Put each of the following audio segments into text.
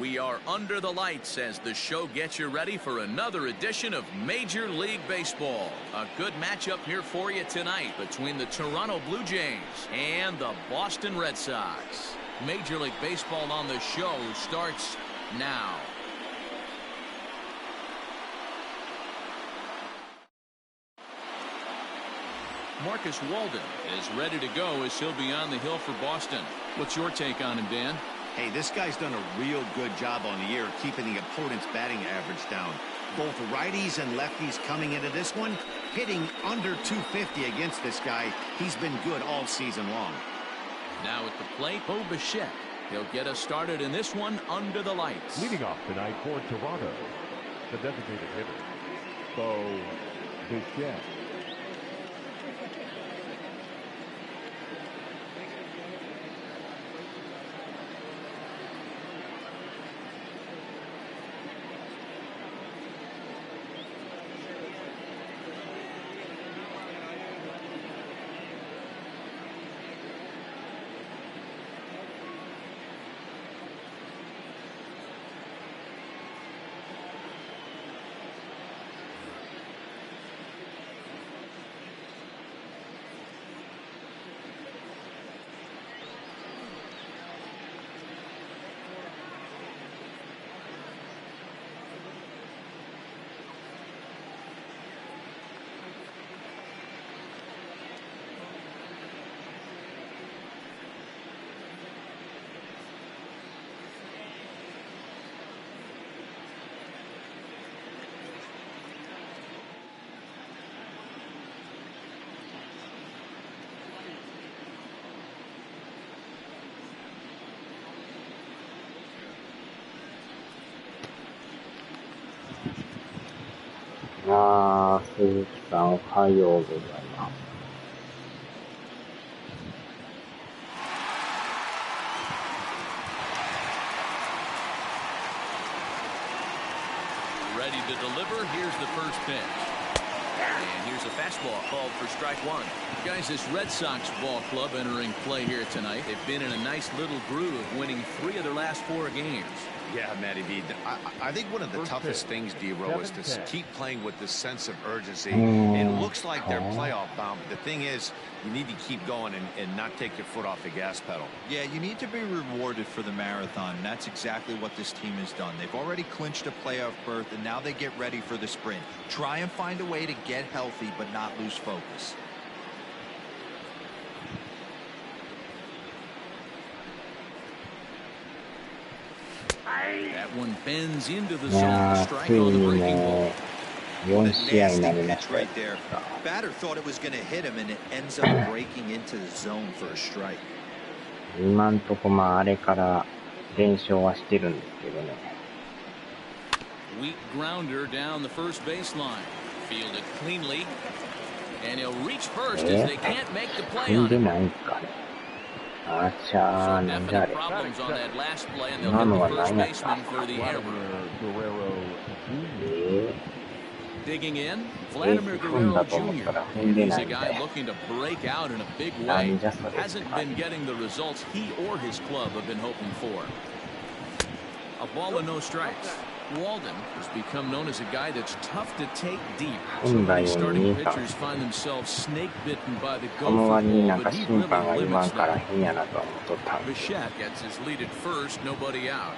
We are under the lights as the show gets you ready for another edition of Major League Baseball. A good matchup here for you tonight between the Toronto Blue Jays and the Boston Red Sox. Major League Baseball on the show starts now. Marcus Walden is ready to go as he'll be on the hill for Boston. What's your take on him, Dan? Hey, this guy's done a real good job on the year keeping the opponent's batting average down. Both righties and lefties coming into this one, hitting under 250 against this guy. He's been good all season long. Now at the plate, Bo Bichette. He'll get us started in this one under the lights. Leading off tonight for Toronto, the designated hitter, Bo Bichette.鈴木さんおはようございます。Ready to deliver. Here's the first pitch. And here's a fastball called for strike one. Guys, this Red Sox ball club entering play here tonight. They've been in a nice little groove, winning 3 of their last 4 games. Yeah, Matty B. I think one of the toughest things, D-Row, is to keep playing with this sense of urgency. It looks like they're playoff bound, but the thing is, you need to keep going and not take your foot off the gas pedal. Yeah, you need to be rewarded for the marathon. And that's exactly what this team has done. They've already clinched a playoff berth, and now they get ready for the sprint. Try and find a way to get healthy, but not lose focus. That one bends into the zone. Strike on the breaking ball. 4試合になりました。 Right there. Batter thought it was going to hit him, and it ends up breaking into the zone for a strike. 今んとこあれから連勝はしてるんですけどね。Weak grounder down the first baseline. Fielded cleanly. And he'll reach first as they can't make the play on で it. ないんかね。あちゃー、なんじゃあ Definite れ。 problems on that last play, and they'll 今の hit は the 何 first やったん baseman for the error. Digging in, Vladimir Guerrero Jr. He's a guy looking to break out in a big way. Hasn't been getting the results he or his club have been hoping for. A ball and no strikes. Walden has become known as a guy that's tough to take deep. So many starting pitchers find themselves snake bitten by the この gopher 割に ball, but he 審判が really 言わん limits から that. 変やなとは思っとったんですけど。 Bichette gets his lead at first, nobody out.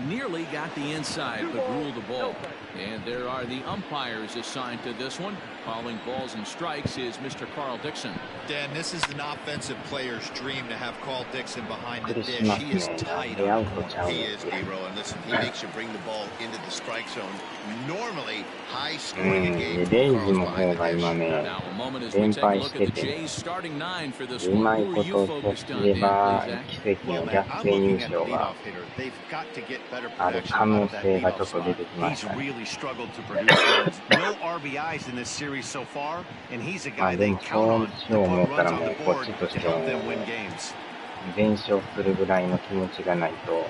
Nearly got the inside, but ruled the ball. And there are the umpires assigned to this one. Calling balls and strikes is Mr. Carl Dixon. Dan, this is an offensive player's dream to have Carl Dixon behind the びっくり dish. します He ね。 is なん tight でア on ウ the トちゃう ball. の He is, D-Row, and listen, he makes you bring the ball into the strike zone. Normally, high scoring game. レイズの方が今ね、 Now a moment as we 連 take a 敗 look し at て the て、 Jays starting 9 for this う one. まい Who こ are you とをし focused て on, れ Dan, ば please, Zach? 奇跡 Well, の Matt, 逆 I'm 転優 looking at the 勝が leadoff hitter. They've got to get better ある production 可 out 能 of that 性がちょ leadoff っと出 spot. てきま He's したね。 really struggled to produce runs. No RBIs in this series so far, and he's a まあ guy で they も count そう on し to よう思っ put たら runs も on う the こっ board ちと to して help も them win games. 連勝するぐらいの気持ちがないと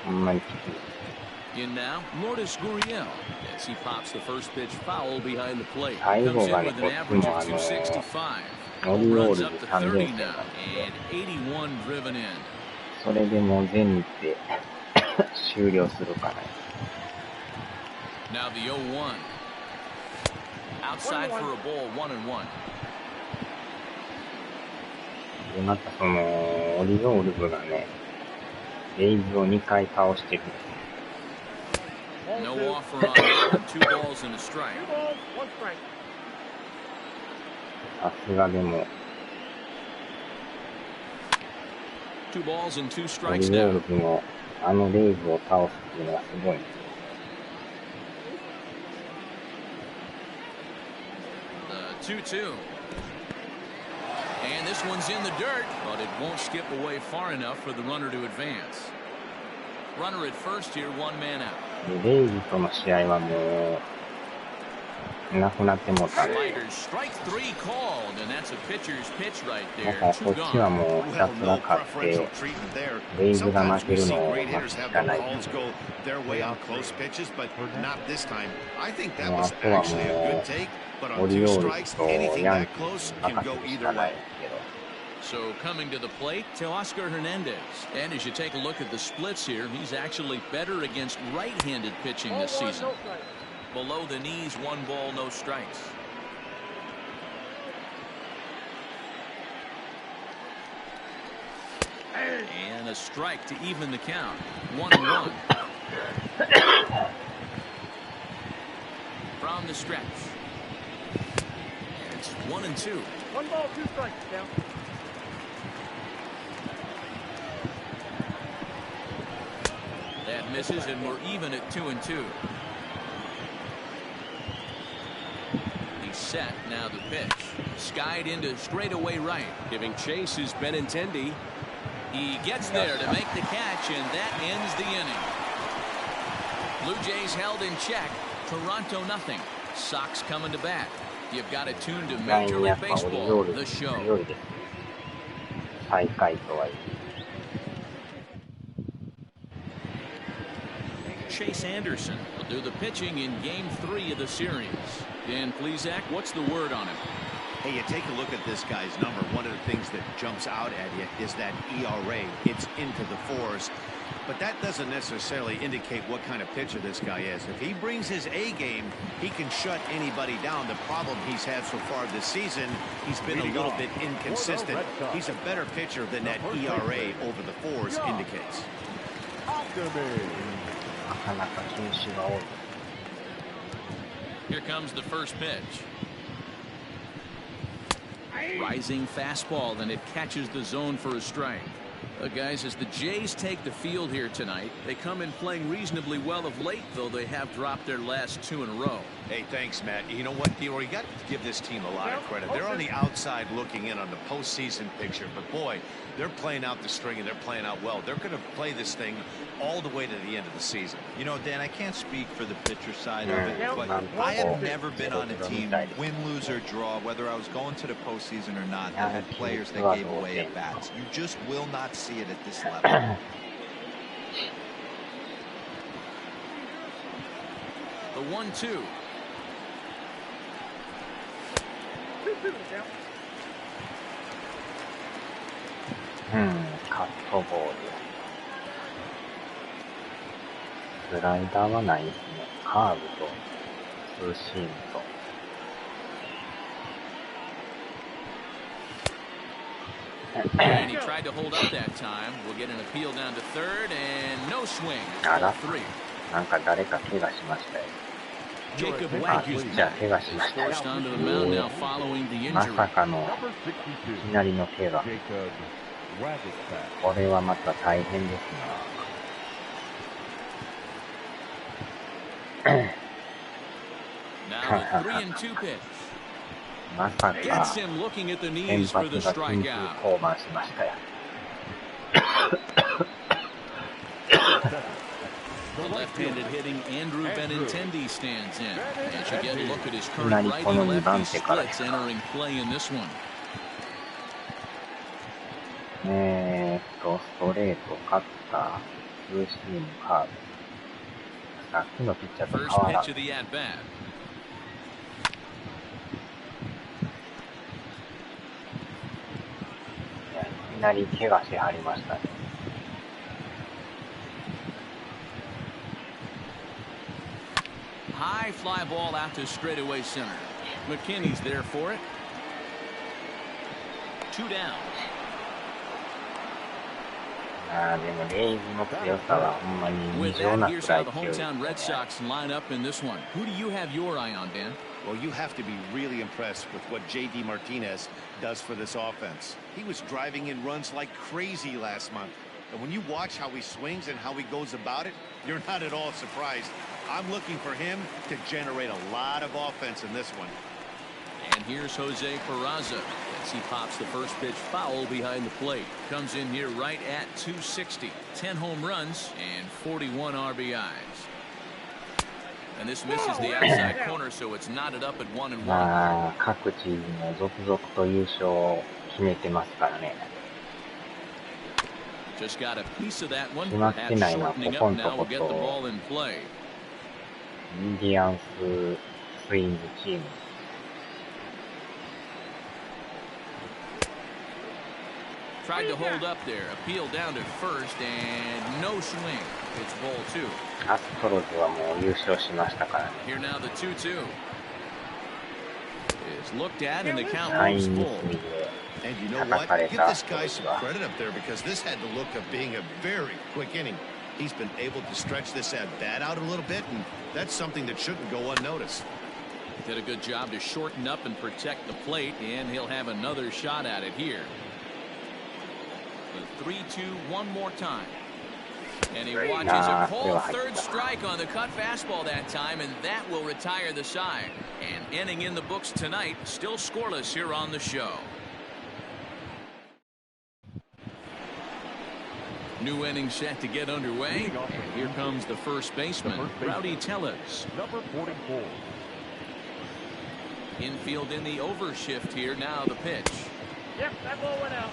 ほんまにきつい。 In now, Lourdes Gurriel as he pops the first pitch foul behind the plate. 最 Comes 後 in がね、 with こ an っち average も of 265. オリオー Runs ルズ up to 3 30 連戦 now なんで、 and 81 driven in. そそれでもう全日で終了するかな。Now the 0-1. Outside for a ball, 1-1. で、またその、オリオールズがね、レイズを2回倒してる。No offer on that. 2 balls and a strike. さすがでも、2 balls and 2オ strikes リオー now. ルズのあのレイズを倒すっていうのはすごい。The 2-2. And this one's in the dirt, but it won't skip away far enough for the runner to advance. Runner at first here, 1 man out. でレイズとの試合はもう、なくなってもうたんで。 Sliders, strike 3 called, and that's a pitcher's pitch right だ there. からこ 2 っちは gone. もうひたすら勝って、レイズが負けるのを待つしかない。もうあとはもう、オリオールズとヤンキースに任せるしかないですけど。So coming to the plate, Teoscar Hernandez. And as you take a look at the splits here, he's actually better against right-handed pitching this season. Below the knees, 1 ball, no strikes. And a strike to even the count. 1-1. From the stretch. And it's 1-2. 1 ball, 2 strikes down. That misses, and we're even at 2-2. He's set. Now the pitch. Skied into straightaway right. Giving chase is Benintendi. He gets there to make the catch, and that ends the inning. Blue Jays held in check. Toronto nothing. Sox coming to bat. You've got it tuned to Major League Baseball, the show. 最下位とはいえ。Chase Anderson will do the pitching in Game 3 of the series. Dan Plesac, what's the word on him? Hey, you take a look at this guy's number. One of the things that jumps out at you is that ERA. It's into the 4s. But that doesn't necessarily indicate what kind of pitcher this guy is. If he brings his A game, he can shut anybody down. The problem he's had so far this season, he's been a little bit inconsistent. He's a better pitcher than that ERA over the 4s indicates. なかなか球種が多い。 Here comes the first pitch. Rising fastball, and it catches the zone for a strike. Guys, as the Jays take the field here tonight, they come in playing reasonably well of late, though they have dropped their last 2 in a row. Hey, thanks, Matt. You know what, Dior? You got to give this team a lot of credit. They're on the outside looking in on the postseason picture, but boy, they're playing out the string and they're playing out well. They're going to play this thing all the way to the end of the season. You know, Dan, I can't speak for the pitcher side of it, but I have never been on a team, win, lose, or draw, whether I was going to the postseason or not, that had players that gave away at bats. You just will not see it at this level. The 1-2. Hmm, カットボール。スライダーはないですね。カーブとツーシームと。And he tried to hold up that time. We'll get an appeal down to third, and no swing. あら、 3. なんか誰か怪我しましたよ。 Jacob あ、 Wagner's じゃあ怪我しましたよ。 forced onto the mound now following the ま injury. さかのいきなりの怪我。これはまた大変ですな。 Now the 3-2 pitch. まさか Gets him looking at the 先 knees for 発 the が緊急 strikeout. 降板しましたよ。 The left-handed hitting Andrew Benintendi stands in. As you get a look at his current Nani righty この2番 lefty 手から splits entering play in this one. ストレート、カッター、ツーシーム、カーブ。さっきのピッチャーと First 変わら pitch ん。 of the at-bat. いきなり怪我しはりましたね。high fly ball out to straightaway center. McKinney's there for it. 2 down. でもレイズの強さはほんまに異 With 常 that, な here's くら how い the 強いですね。 hometown Red Sox line up in this one. Who do you have your eye on, Dan? Well, you have to be really impressed with what J.D. Martinez does for this offense. He was driving in runs like crazy last month. And when you watch how he swings and how he goes about it, you're not at all surprised. I'm looking for him to generate a lot of offense in this one. And here's Jose Peraza as he pops the first pitch foul behind the plate. Comes in here right at 260. 10 home runs and 41 RBIs. And this misses the outside corner, so it's knotted up at 1-1. 各チームも続々と優勝を決めてますからね。 Just got a piece of that one. 決まってないのはこ Shortening こ up んと now こ will get the と ball in play. インディアンススイングチーム。 Tried to hold up there. Appeal down to first and no swing. It's ball 2. アストロズはもう優勝しましたからね。 Here now the 2-2. Is looked at and the count サイ moves ンミ full. スで And you know 叩 what? かれ Give たア this ストロ guy ズ some は。 credit up there because this had the look of being a very quick inning. He's been able to stretch this at bat out a little bit, and that's something that shouldn't go unnoticed. Did a good job to shorten up and protect the plate, and he'll have another shot at it here. The 3-2 one more time. And he watches a called third strike on the cut fastball that time, and that will retire the side. And ending in the books tonight, still scoreless here on the show. New inning set to get underway. And here comes the first baseman, Rowdy Tellez. Number 44. Infield in the overshift here. Now the pitch. Yep, that ball went out.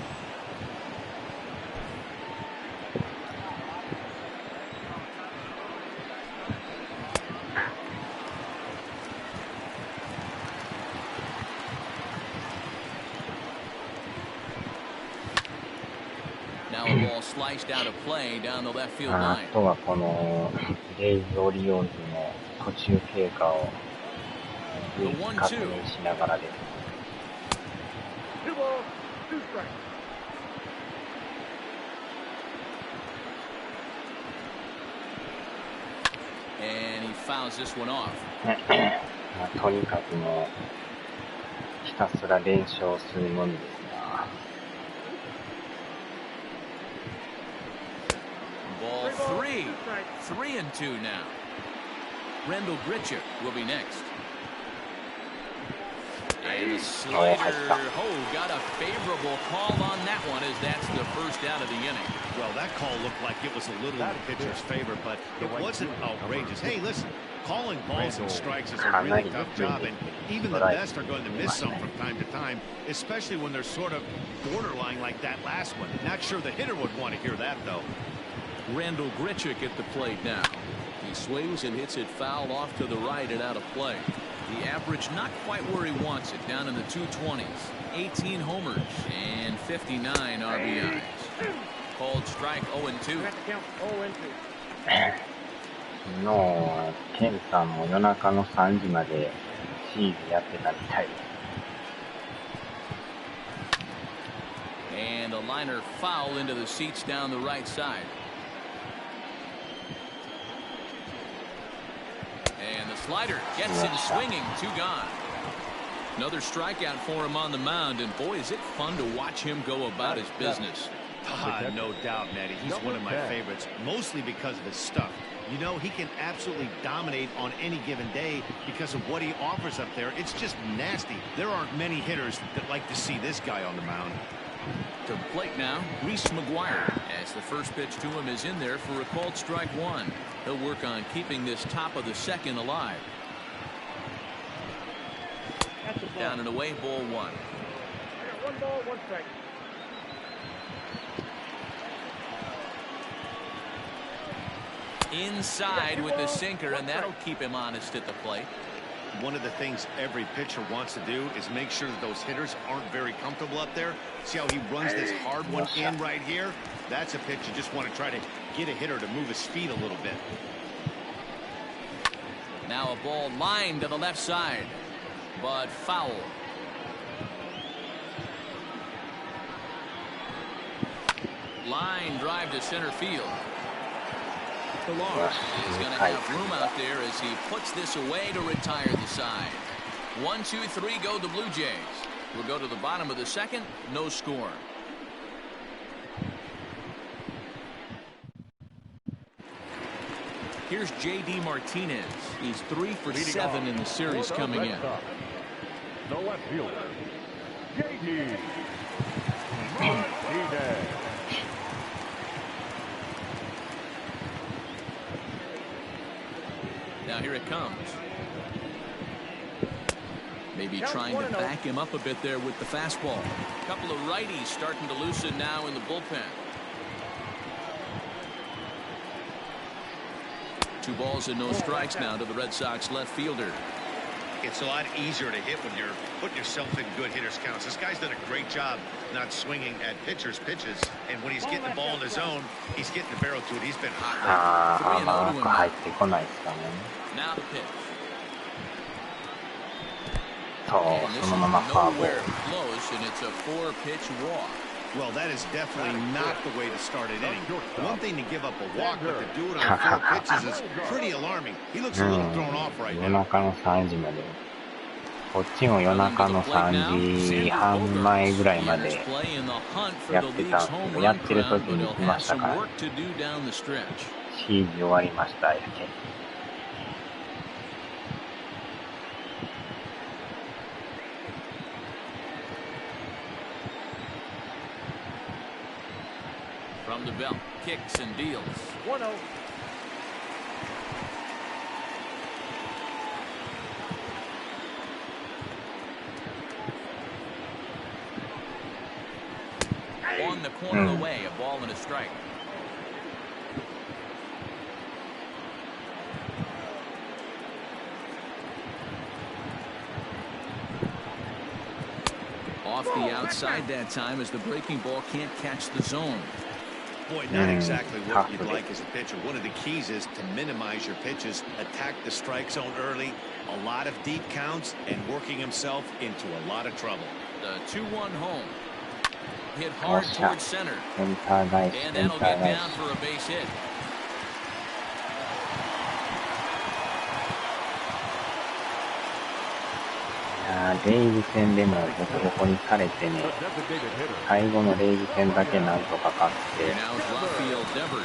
Now a ball sliced out of play down the left field あ line. とはこのレイズ・オリオールズの途中経過を随時確認しながらです。 2 balls, 2 strikes. And he fouls this one off. まあとにかくもうひたすら連勝するのみですな。 Ball 3. 3-2 now. Rendell Grichuk will be next. And the slider, got a favorable call on that one as that's the first out of the inning. Well, that call looked like it was a little in the pitcher's favor, but it wasn't outrageous. Hey, listen, calling balls and strikes is a really tough job, and even the best are going to miss some from time to time, especially when they're sort of borderline like that last one. Not sure the hitter would want to hear that, though. Rendell Grichuk at the plate now. He swings and hits it foul off to the right and out of play. The average not quite where he wants it, down in the 220s. 18 homers and 59 RBIs. Called strike 0-2. That's count 0-2. 昨日はケンさんも夜中の3時までシーズやってたみたいです。 And a liner foul into the seats down the right side. And the slider gets him swinging. 2 gone. Another strikeout for him on the mound, and boy, is it fun to watch him go about his business. No doubt, Matty. He's one of my favorites, mostly because of his stuff. You know, he can absolutely dominate on any given day because of what he offers up there. It's just nasty. There aren't many hitters that like to see this guy on the mound. To the plate now, Reese McGuire, as the first pitch to him is in there for a called strike 1. He'll work on keeping this top of the second alive. That's a ball. Down and away, ball 1. I got 1 ball, 1 strike. Inside with the sinker, and that'll keep him honest at the plate. One of the things every pitcher wants to do is make sure that those hitters aren't very comfortable up there. See how he runs this hard one in right here? That's a pitch you just want to try to get a hitter to move his feet a little bit. Now a ball lined to the left side, but foul. Line drive to center field. Pilar is going to have room out there as he puts this away to retire the side. 1, 2, 3 go the Blue Jays. We'll go to the bottom of the second. No score. Here's J.D. Martinez. He's 3 for 7 in the series coming in. The left fielder, J.D. Martinez. Now here it comes. Maybe trying to back him up a bit there with the fastball. A couple of righties starting to loosen now in the bullpen. 2 balls and no strikes now to the Red Sox left fielder. It's a lot easier to hit when you're putting yourself in good hitters' counts. This guy's done a great job not swinging at pitchers' pitches. And when he's getting the ball in his zone, he's getting the barrel to it. He's been hot. 入ってこないですかね。 Now the pitch. そう、そのままフォアボール。 Close, and it's a 4-pitch walk. Well, that is definitely not the way to start an inning. One thing to give up a walk, but to do it on 4 pitches is pretty alarming. He looks a little thrown off right 夜 now. 中の3時まで。こっちも夜中の3時半前ぐらいまでやってたんですけど、やってる時に来ましたから、シーズン終わりましたやけ。From the belt, kicks and deals. 1-0. On the corner away, a ball and a strike. Off the outside that time as the breaking ball can't catch the zone. Boy, not exactly what you'd like as a pitcher. One of the keys is to minimize your pitches, attack the strike zone early, a lot of deep counts, and working himself into a lot of trouble. The 2-1 home. Hit hard towards center. センター返し、 And セン that'll ター get 返 down し。 for a base hit. レイズ戦でもボコボコにされてね、最後のレイズ戦だけなんとか勝って、 Now Rafael Devers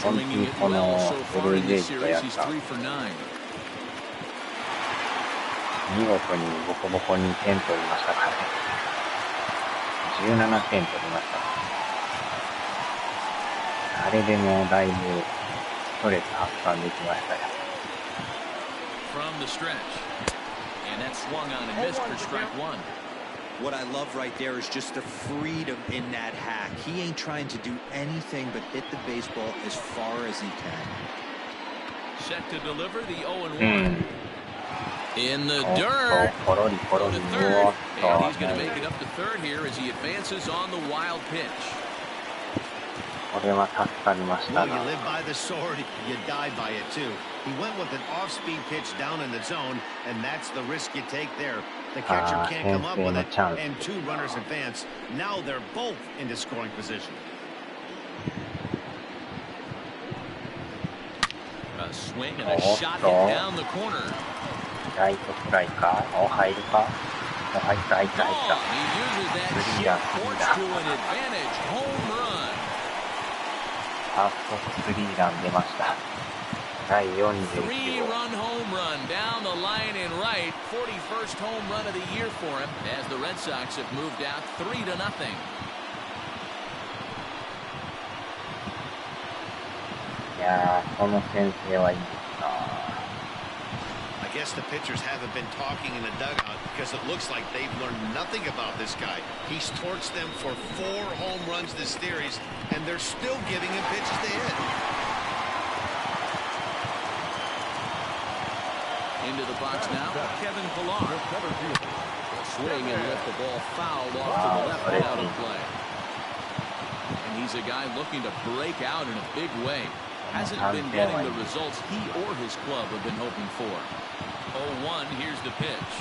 本当 swinging に it この well so ブ far ル in ージェイ this ズと series. やっ He's た 3 for 9. 見事にボコボコに点取りましたからね。17点取りました。あれでもだいぶストレス発散できましたよ。 From the stretch. And that swung on and missed for strike 1. What I love right there is just the freedom in that hack. He ain't trying to do anything but hit the baseball as far as he can. Set to deliver the 0-1. In the dirt. Oh, Go to third. And he's going to oh, make it up to third here as he advances on the wild pitch. これは助かりました Well, you な。 live by the sword, you die by it too. He went with an off-speed pitch down in the zone, and that's the risk you take there. The catcher can't come up with it, and 2 runners advance. Now they're both into scoring position. A swing and a shot hit down the corner. ライトフライか？入るか？入った。 Oh, he uses that shift porch to an advantage home run. ファーストスリーラン出ました。第41号。 3-run home run down the line and right. 41st home run of the year for him as the Red Sox have moved out 3-0. いやー、この先制はいいですな。I guess the pitchers haven't been talking in the dugout because it looks like they've learned nothing about this guy. He's torched them for 4 home runs this series, and they're still giving him pitches to hit. Into the box now, Kevin Pilar. Swing and let the ball fouled off to the left out of play. And he's a guy looking to break out in a big way. hasn't been getting the results he or his club have been hoping for. 0-1, here's the pitch.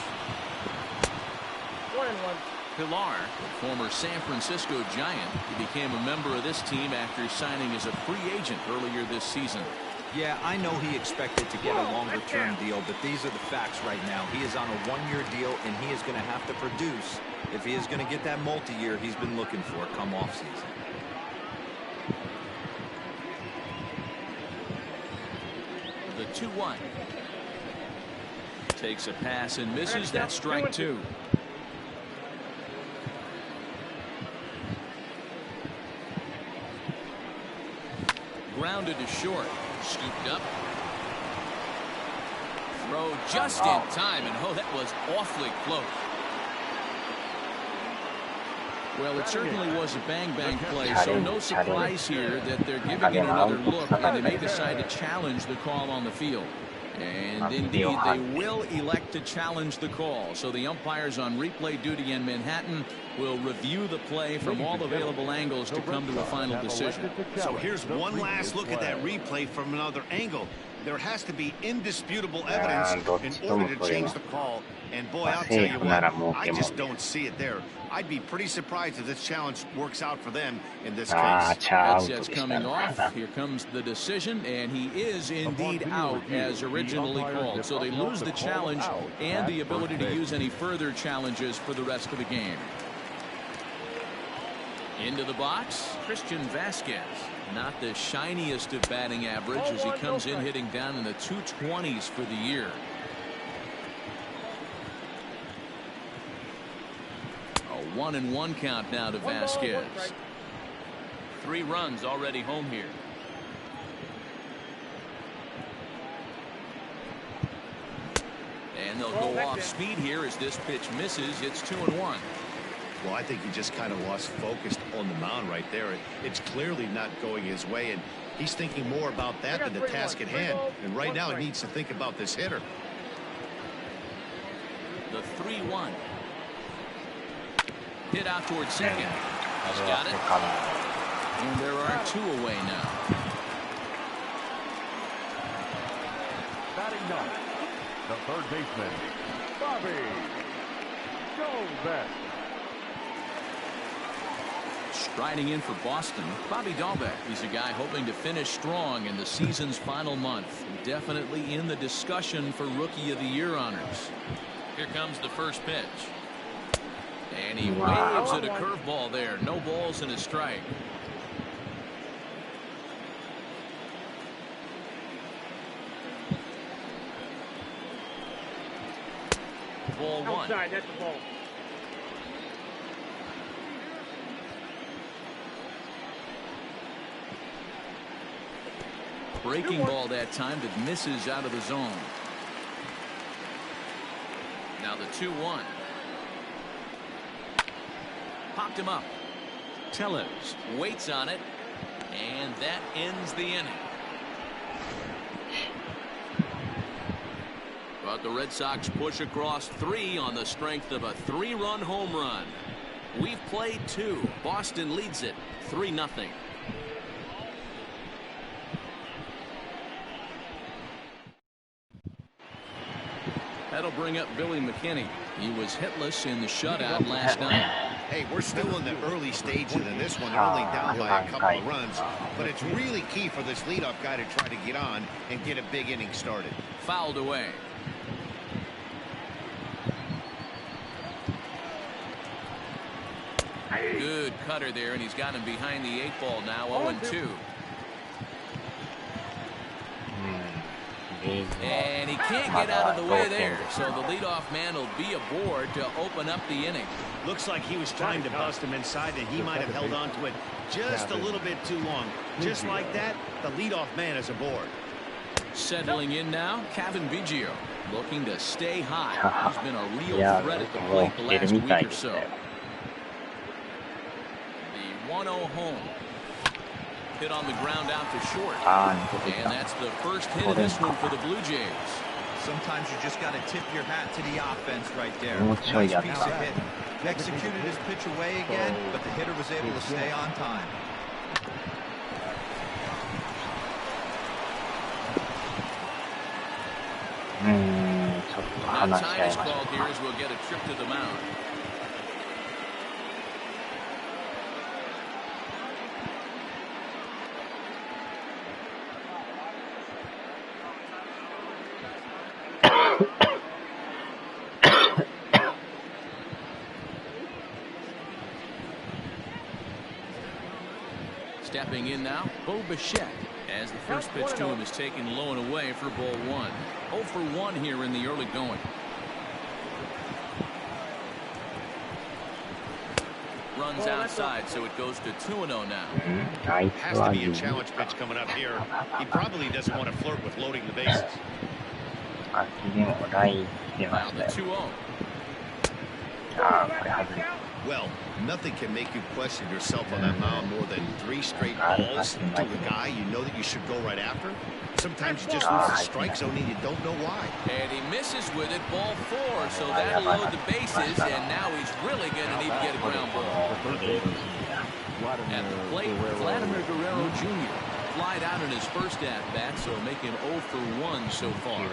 1-1. Pilar, the former San Francisco Giant, he became a member of this team after signing as a free agent earlier this season. Yeah, I know he expected to get a longer-term deal, but these are the facts right now. He is on a one-year deal, and he is going to have to produce if he is going to get that multi-year he's been looking for come off-season. The 2-1. Takes a pass and misses. That strike two. Grounded to short. Scooped up. Throw just in time, and oh, that was awfully close. Well, it certainly was a bang-bang play, so no surprise here that they're giving it another look, and they may decide to challenge the call on the field. And indeed, they will elect to challenge the call. So the umpires on replay duty in Manhattan will review the play from all available angles to come to a final decision. So here's one last look at that replay from another angle. There has to be indisputable evidence in order to change the call. And boy, I'll tell you what, I just don't see it there. I'd be pretty surprised if this challenge works out for them in this case. Headsets coming off. Here comes the decision, and he is indeed out as originally called. So they lose the challenge and the ability to use any further challenges for the rest of the game. Into the box, Christian Vasquez. Not the shiniest of batting average as he comes in hitting down in the 220s for the year. A 1-1 count now to Vasquez. 3 runs already home here. And they'll go off speed here as this pitch misses. It's 2-1. Well, I think he just kind of lost focus on the mound right there. It's clearly not going his way, and he's thinking more about that than the task at hand. And right now he needs to think about this hitter. The 3-1. Hit out towards second. He's got it. And there are 2 away now. Batting ninth, the third baseman, Bobby Dalbec. Striding in for Boston, Bobby Dalbec. He's a guy hoping to finish strong in the season's final month. Definitely in the discussion for Rookie of the Year honors. Here comes the first pitch. And he waves at a curveball there. No balls and a strike. Ball 1. Outside, that's the ball. Breaking ball that time that misses out of the zone. Now the 2-1. Popped him up. Tellez waits on it, and that ends the inning. But the Red Sox push across 3 on the strength of a 3-run home run. We've played 2. Boston leads it 3-0. That'll bring up Billy McKinney. He was hitless in the shutout last night. Hey, we're still in the early stages in this one. They're only down by a couple of runs. But it's really key for this leadoff guy to try to get on and get a big inning started. Fouled away. Good cutter there, and he's got him behind the 8 ball now. 0-2. And he can't get out of the way there, so the leadoff man will be aboard to open up the inning. Looks like he was trying to bust him inside, and he might have held on to it just a little bit too long. Just like that, the leadoff man is aboard. Settling in now, Kevin Biggio, looking to stay hot. He's been a real threat at the plate the last week or so. The 1-0 home. Hit on the ground out to short. And that's the first hit of this one for the Blue Jays. Sometimes you just got to tip your hat to the offense right there. Nice piece of hit. Executed his pitch away again, but the hitter was able to stay on time. ちょっと話し合いましょうか。Stepping in now, Bo Bichette, as the first pitch to him is taken low and away for ball one. 0 for 1 here in the early going. Runs outside, so it goes to 2-0 now. Has to be a challenge pitch coming up here. He probably doesn't want to flirt with loading the bases. Now the 2-0. Well, nothing can make you question yourself on that mound more than 3 straight balls to a guy you know that you should go right after. Sometimes you just lose the strike zone and you don't know why. And he misses with it, ball 4, so that'll load the bases, and now he's really going to need to get a ground ball. At the plate, Vladimir Guerrero Jr. flied out in his first at-bat, so making 0 for 1 so far.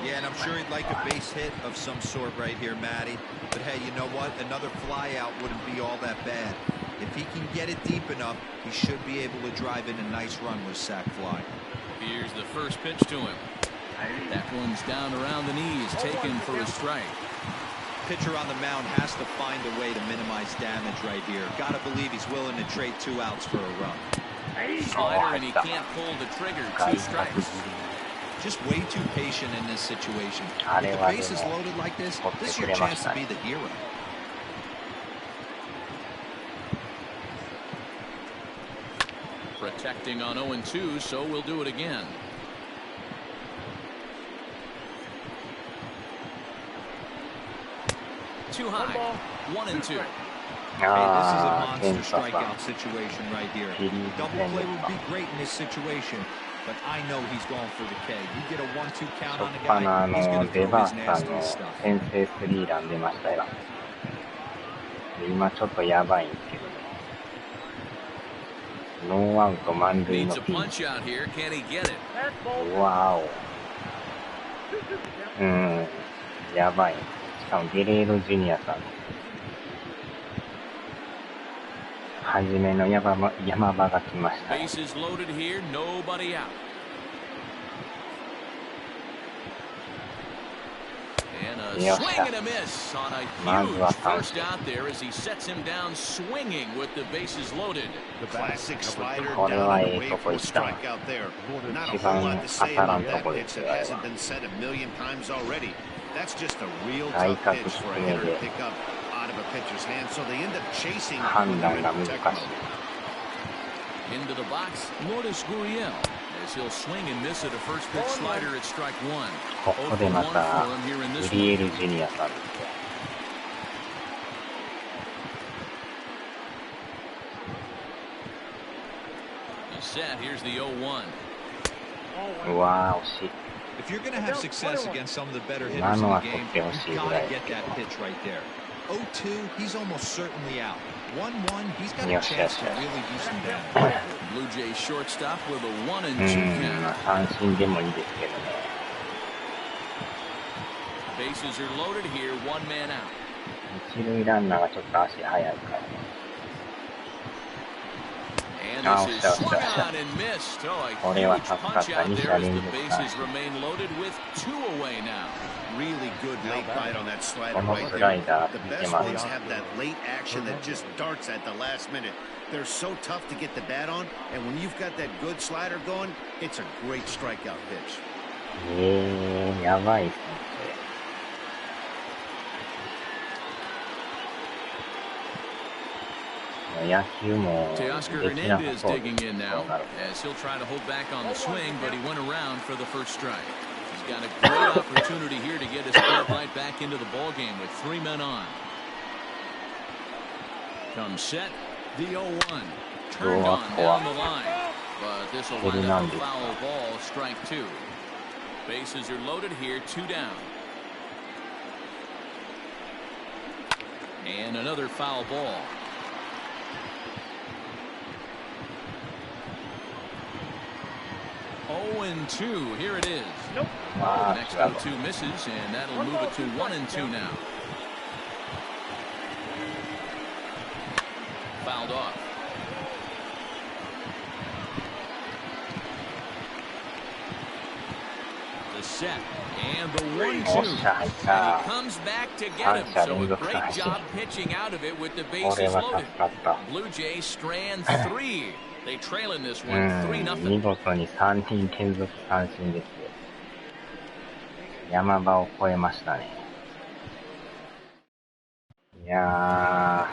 Yeah, and I'm sure he'd like a base hit of some sort right here, Matty. But hey, you know what? Another fly out wouldn't be all that bad. If he can get it deep enough, he should be able to drive in a nice run with sac fly. Here's the first pitch to him. That one's down around the knees, taken for a strike. Pitcher on the mound has to find a way to minimize damage right here. Gotta believe he's willing to trade 2 outs for a run. Slider, and he can't pull the trigger. 2 strikes. Just way too patient in this situation. If the base is loaded like this, this is your chance to be the hero. Protecting on 0-2, so we'll do it again. Too high. 1-2. Hey, this is a monster strikeout situation right here. Double play would be great in this situation, but I know he's going for the K. You get a 1-2 count on the guy, he's going to throw his nastiest stuff. 先制スリーラン出ましたよ。今ちょっとやばいんですけど、ノーアウト満塁のピンチ。わお。やばい。しかもゲレーロジュニアさん。はじめの山場が来ました。よっしゃ。まずは三振。これはええとこ行った。一番当たらんとこですよ。外角低めで。判断が難しい。Into the box, Lourdes Gurriel, as he'll swing and miss at a first pitch slider at strike 1. ここでまたグリエルジュニアさんですよ。Set. Here's the 0-1. うわー、惜しい。If you're going to have success against some of the better hitters in the game, you gotta get that pitch right there. 0-2, he's almost certainly out. 1-1, he's got a chance to really do some damage. Blue Jays shortstop with a 1-2 count. 三振でもいいですけどね。Bases are loaded here, 1 man out. 一塁ランナーがちょっと足速いからね。And this is swung on and missed. Oh, a huge punch out there as the bases remain loaded with 2 away now. Really good late bite on that slider right there. The best ones have that late action that just darts at the last minute. They're so tough to get the bat on, and when you've got that good slider going, it's a great strikeout pitch. やばいっすね。野球もできなさそうです。digging in now as he'll try to hold back on the swing, but he went around for the first strike. He's got a great opportunity here to get his club right back into the ball game with 3 men on. Comes set, the 0-1 turned on down the line, but this will wind up a foul ball, strike 2. Bases are loaded here, 2 down. And another foul ball. 0-2. Here it is. Nope. Next 0-2 misses, and that'll move it to 1-2 now. Fouled off. The set and the 1-2. And he comes back to get him. So a great job pitching out of it with the bases loaded. Blue Jays strand 3. They trail in this one 3-0. 見事に3人連続三振ですよ。山場を越えましたね。いや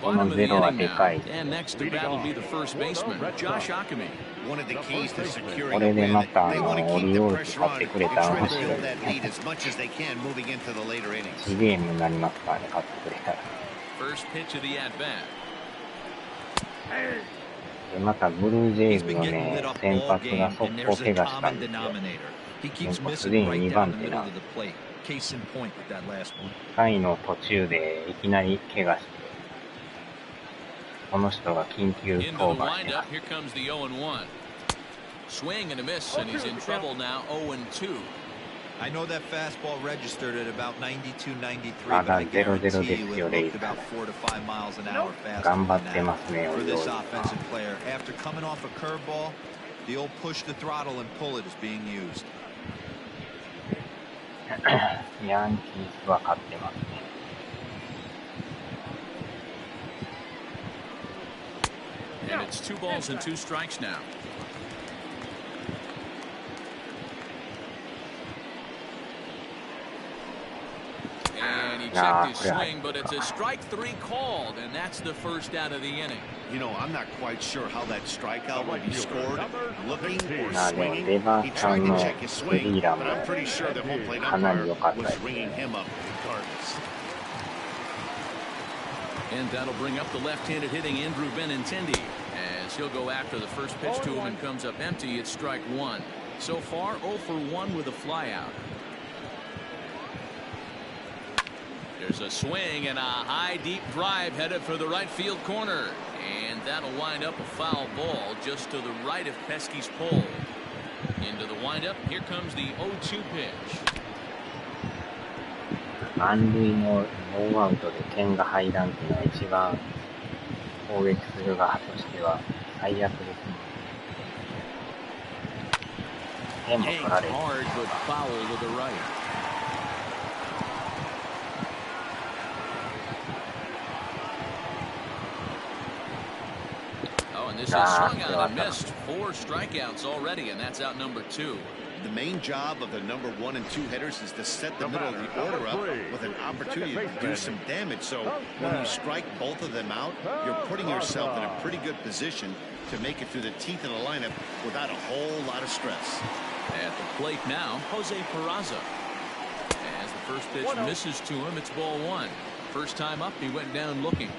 ー、このゼロはでかい。これでまたオリオールズ買ってくれたら面白いですね。1ゲームになりますからね、買ってくれたら。でまたブルージェイズのね、先発が速攻怪我したんですよ。すでに2番手なんです。回の途中でいきなり怪我して、この人が緊急降板してます。Swing and a miss, and he's in trouble now. 0-2. I know that fastball registered at about 92, 93, ま but だ I 0-0 guarantee で you すよ、 it レイ looked ズ。 about 4 to 5 miles an hour faster 頑張 than ってますね、 that. オ For リオー this ルズ。 offensive player, after coming off a curveball, the old push the throttle and pull it is being used. ヤンキースは勝ってますね。And it's 2 balls and 2 strikes now. And he checked his swing, but it's a strike 3 called, and that's the first out of the inning. You know, I'm not quite sure how that strikeout will be scored. Looking or まあでも swinging, レバ he ーさん tried to の check his ス swing, リーラン but も I'm pretty sure the home plate かなり良 umpire かったで was す ringing ね。 him up regardless. And that'll bring up the left-handed hitting Andrew Benintendi as he'll go after the first pitch to him and comes up empty. It's strike 1. So far 0 for 1 with a flyout. There's a swing and a high deep drive headed for the right field corner, and that'll wind up a foul ball just to the right of Pesky's pole. Into the windup, here comes the 0-2 pitch. 満塁のノーアウトで点が入らんっていうのは一番攻撃する側としては最悪ですね。点も取られる。Hard but foul to the right. Oh, and this is swung on and missed. 4 strikeouts already, and that's out number 2. The main job of the number 1 and 2 hitters is to set the middle of the order up with an opportunity to do some damage. So when you strike both of them out, you're putting yourself in a pretty good position to make it through the teeth of the lineup without a whole lot of stress. At the plate now, Jose Peraza. As the first pitch misses to him, it's ball 1. First time up, he went down looking.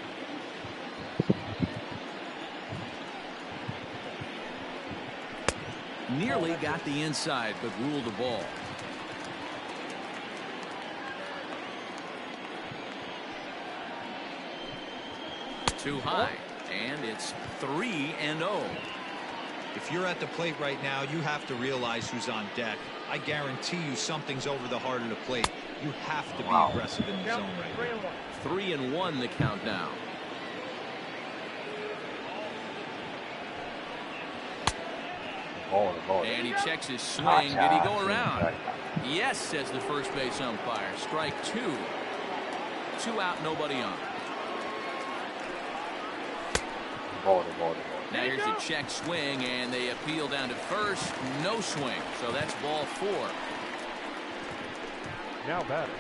Nearly got the inside, but ruled the ball. Too high, and it's 3-0. If you're at the plate right now, you have to realize who's on deck. I guarantee you something's over the heart of the plate. You have to be aggressive in the zone right now. 3-1 the count now. And he checks his swing. Did he go around? Yes, says the first base umpire. Strike 2. 2 out, nobody on. Now here's a check swing, and they appeal down to first. No swing, so that's ball 4. Now batting,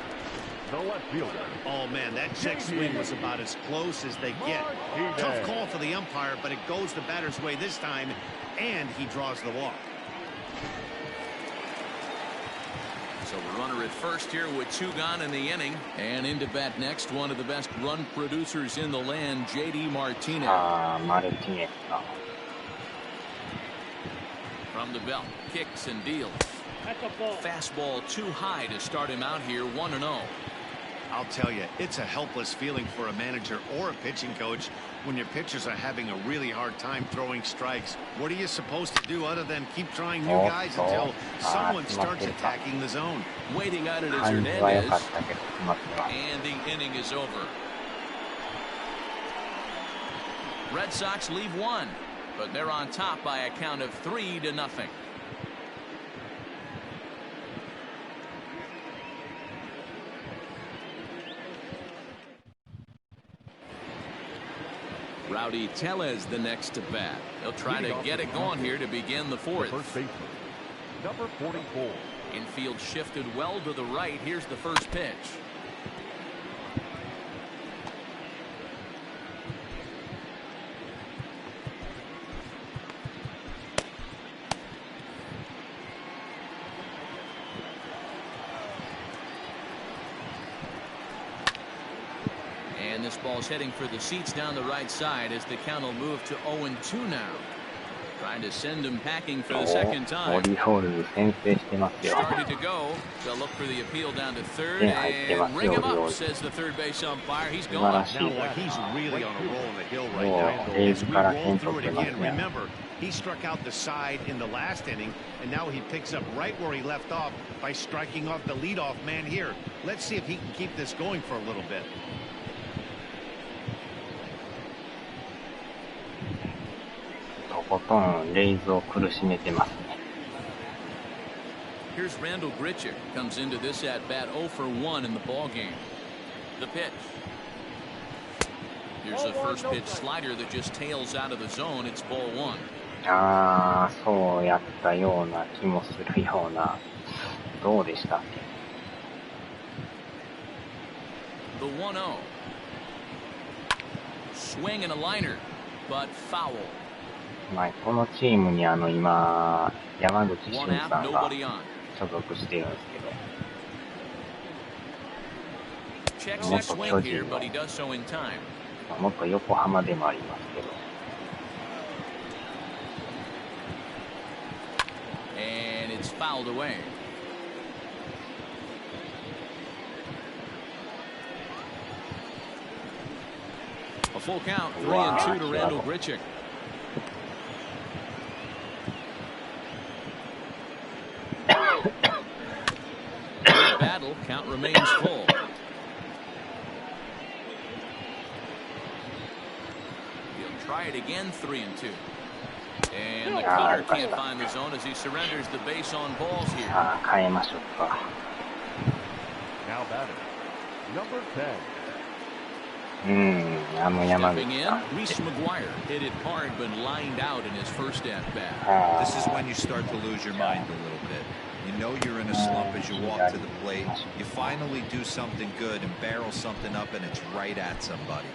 the left fielder. Oh, man, that check swing was about as close as they get. Tough call for the umpire, but it goes the batter's way this time, and he draws the walk. So the runner at first here with 2 gone in the inning. And into bat next, one of the best run producers in the land, J.D. Martinez. From the belt, kicks and deals. That's a ball. Fastball too high to start him out here, 1-0. I'll tell you, it's a helpless feeling for a manager or a pitching coach when your pitchers are having a really hard time throwing strikes. What are you supposed to do other than keep trying new guys until someone starts attacking the zone? Waiting on it is Hernandez, and the inning is over. Red Sox leave one, but they're on top by a count of 3-0. Rowdy Tellez the next to bat. They'll try to get it going here to begin the fourth. First baseman, number 44. Infield shifted well to the right. Here's the first pitch. And this ball's heading for the seats down the right side as the count will move to 0-2 now. Trying to send him packing for the second time. Started to go. They'll look for the appeal down to third and ring him up, says the third base umpire. He's gone. Now, he's really on a roll on the hill right now. As we roll through it again, remember, he struck out the side in the last inning, and now he picks up right where he left off by striking off the leadoff man here. Let's see if he can keep this going for a little bit. Here's Randall Grichuk. Comes into this at bat 0 for 1 in the ball game. The pitch. Here's a first pitch slider that just tails out of the zone. It's ball 1. そうやったような気もするような。どうでしたっけ? The 1-0. Swing and a liner, but foul. このチームに今山口俊さんが所属しているんですけど、元巨人の元横浜でもありますけど。And it's fouled away. A full count, 3-2 to Randall Grichuk. Battle, count remains full. He'll try it again, 3-2. And the cutter can't find the zone as he surrenders the base on balls here. Now batting, number 10. Stepping in, Reese McGuire hit it hard but lined out in his first at-bat. This is when you start to lose your mind a little bit. You know you're in a slump as you walk to the plate. You finally do something good and barrel something up, and it's right at somebody.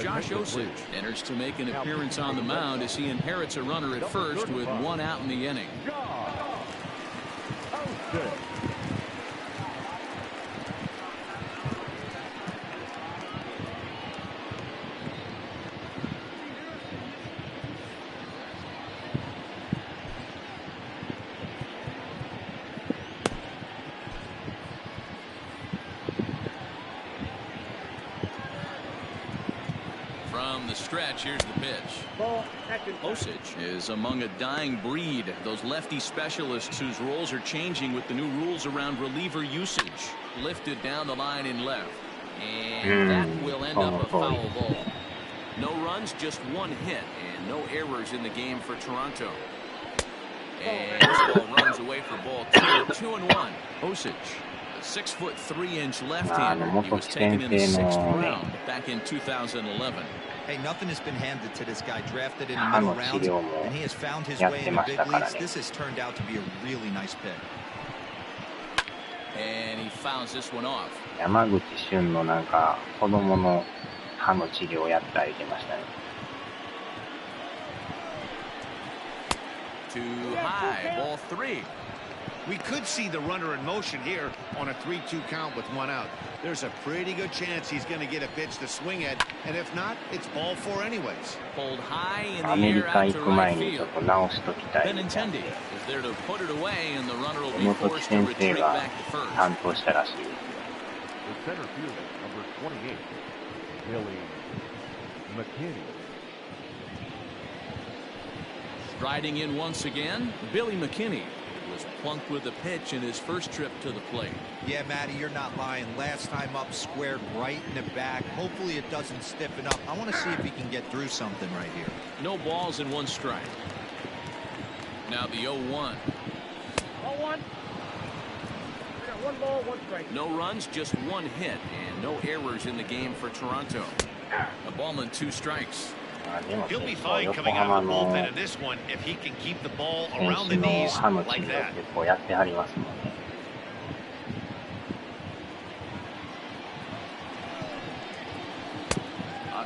Josh Osich enters to make an appearance on the mound as he inherits a runner at first with 1 out in the inning. From the stretch, here's the pitch. Osich is among a dying breed. Those lefty specialists whose roles are changing with the new rules around reliever usage. Lifted down the line in left. And that will end up a foul ball. No runs, just 1 hit, and no errors in the game for Toronto. And this ball runs away for ball 2-1. Osich. 6'3" left-hander. He was taken in the 6th round back in 2011. Hey, nothing has been handed to this guy. Drafted in the middle rounds, and he has found his way in the big leagues. This has turned out to be a really nice pick. And he fouls this one off. 山口俊のなんか子供の歯の治療をやったりしてましたね。Too high, ball 3. We could see the runner in motion here on a 3-2 count with 1 out. There's a pretty good chance he's going to get a pitch to swing at, and if not, it's ball 4 anyways. Pulled high in the air out to right field. Benintendi is there to put it away, and the runner will be forced to retreat back to first. The center fielder, number 28, Billy McKinney. Striding in once again, Billy McKinney was plunked with a pitch in his first trip to the plate. Yeah, Matty, you're not lying. Last time up, squared right in the back. Hopefully it doesn't stiffen up. I want to see if he can get through something right here. No balls and one strike. Now the 0-1. 0-1. We got 1 ball, 1 strike. No runs, just 1 hit, and no errors in the game for Toronto. A ball and 2 strikes. He'll be fine coming out of the bullpen in this one if he can keep the ball around the knees like that.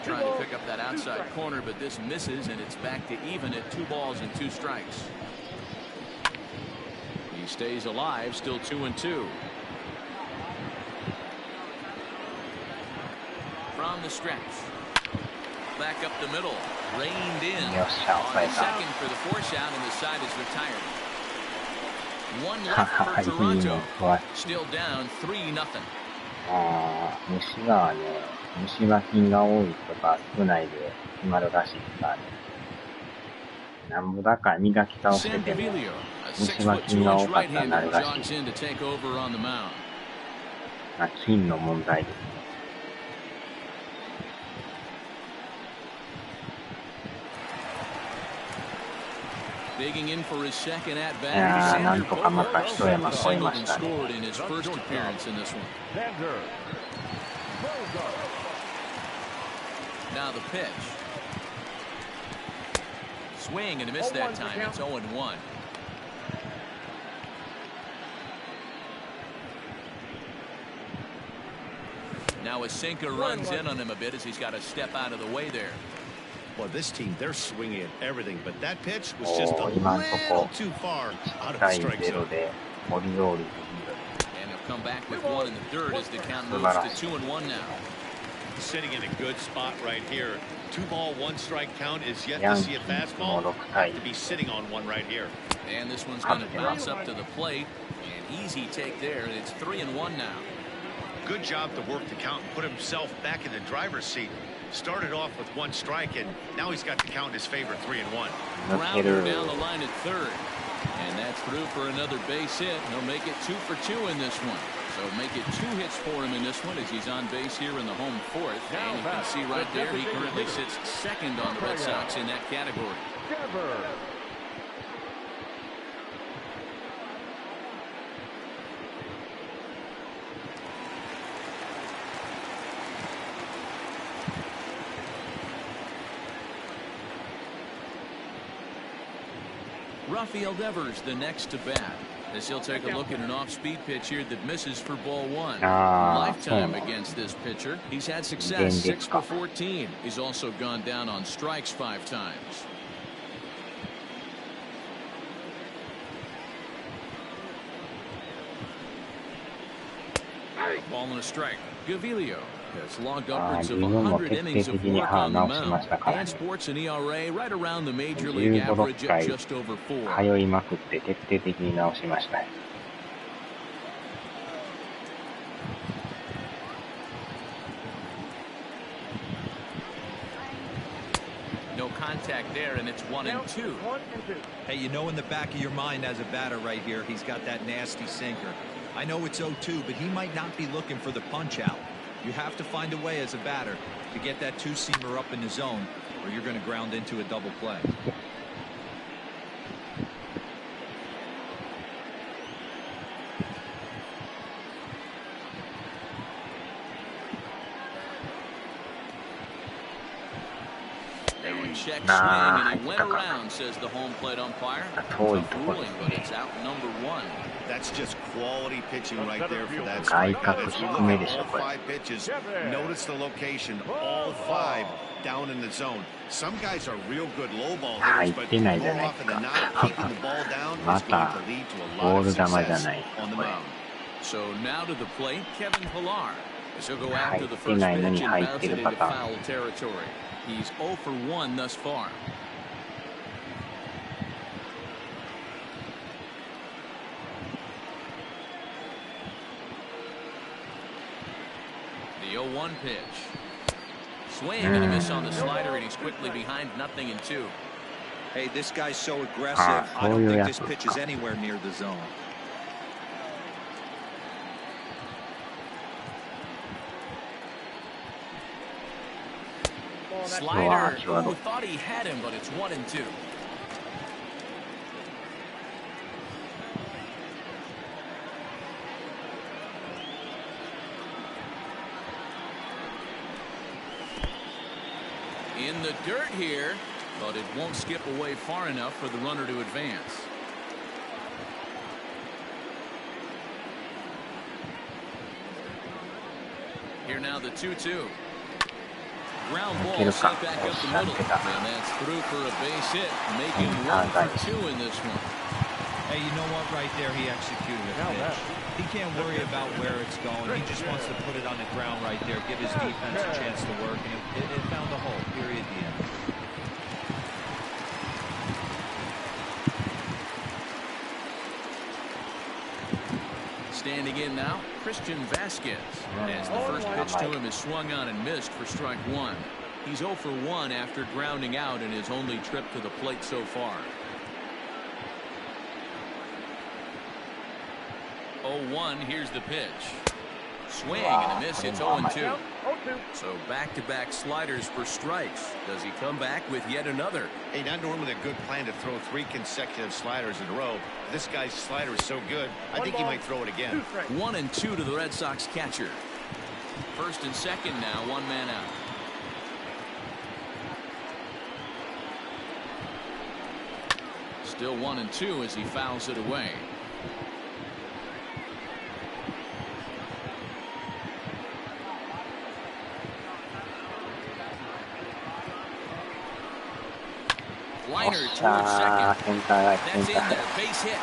Trying to pick up that outside corner, but this misses, and it's back to even at 2 balls and 2 strikes. He stays alive, still 2-2. From the stretch. Back up the middle. Reined in. On second for the force out, and the side is retired. 1 left for Toronto. Still down 3-0. 虫がね、虫歯菌が多いとか少ないで決まるらしいからね。なんぼだか磨き倒してても虫歯菌が多かったらなるらしい。菌の問題ですね。Digging in for his second at bat. なんとかまた一山越えましたね。Scored in his first appearance in this one. Now the pitch. Swing and a miss that time. It's 0-1. Now a sinker runs in on him a bit as he's got to step out of the way there. Well, this team, they're swinging at everything, but that pitch was just a little too far out of the strike zone. And he'll come back with 1 in the 3rd as the count moves to 2-1 now. Sitting in a good spot right here. 2 ball, 1 strike count is yet to see a fastball. Have to be sitting on 1 right here. And this one's going to bounce up to the plate. An easy take there, and it's 3-1 now. Good job to work the count and put himself back in the driver's seat. Started off with 1 strike, and now he's got the count in his favor, 3-1. Grounder down the line at 3rd. And that's through for another base hit. He'll make it 2 for 2 in this one. So make it 2 hits for him in this one as he's on base here in the home 4th. And you can see right there, he currently sits 2nd on the Red Sox in that category. Rafael Devers, the next to bat, as he'll take a look at an off-speed pitch here that misses for ball 1. Lifetime against this pitcher. He's had success 6 for 14. He's also gone down on strikes 5 times. Ball and a strike. Gaviglio has logged upwards of 100 innings of work on the mound and sports an ERA right around the major league average at just over 4. 通いまくって徹底的に直しました。No contact there, and it's 1-2. Hey, you know in the back of your mind as a batter right here, he's got that nasty sinker. I know it's 0-2, but he might not be looking for the punch out. You have to find a way as a batter to get that 2-seamer up in the zone, or you're going to ground into a double play. Check swing, and he went around, says the home plate umpire. Tough ruling, but it's out number 1. That's just quality pitching right there for that strikeout. As you look at all 5 pitches, notice the location, all 5 down in the zone. Some guys are real good low ball hitters, but more often than not, keeping the ball down is going to lead to a lot of success on the mound. So now to the plate, Kevin Pillar. As he'll go after the first pitch and bounce it into foul territory. He's 0 for 1 thus far. 0-1 pitch. Swing and a miss on the slider, and he's quickly behind 0-2. Hey, this guy's so aggressive. I don't think this pitch is anywhere near the zone. Slider. Oh, thought he had him, but it's 1-2. In the dirt here, but it won't skip away far enough for the runner to advance. Here now the 2-2. Ground ball set back up the middle, and that's through for a base hit, making 1 for 2 in this one. Hey, you know what? Right there, he executed it. He can't worry about where it's going. He just wants to put it on the ground right there, give his defense a chance to work, and it found the hole. Period. The end. Standing in now, Christian Vasquez, as the first pitch to him is swung on and missed for strike 1. He's 0 for 1 after grounding out in his only trip to the plate so far. 0-1, here's the pitch. Swing and a miss, it's 0-2. So back-to-back sliders for strikes. Does he come back with yet another? Hey, not normally a good plan to throw 3 consecutive sliders in a row. This guy's slider is so good, I think he might throw it again. 1-2 to the Red Sox catcher. First and second now, 1 man out. Still 1-2 as he fouls it away. Liner towards second. That's in there. Base hit.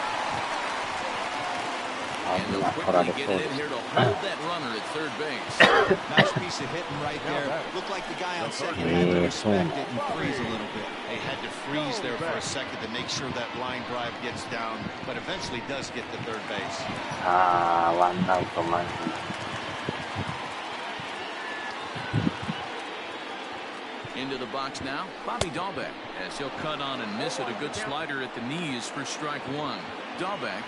And they'll quickly get it in here to hold that runner at third base. Nice piece of hitting right there. Looked like the guy on second had to respect it and freeze a little bit. They had to freeze there for a second to make sure that line drive gets down, but eventually does get to third base. ワンアウト満塁。Into the box now, Bobby Dahlbeck, as he'll cut on and miss at a good slider at the knees for strike 1. Dahlbeck,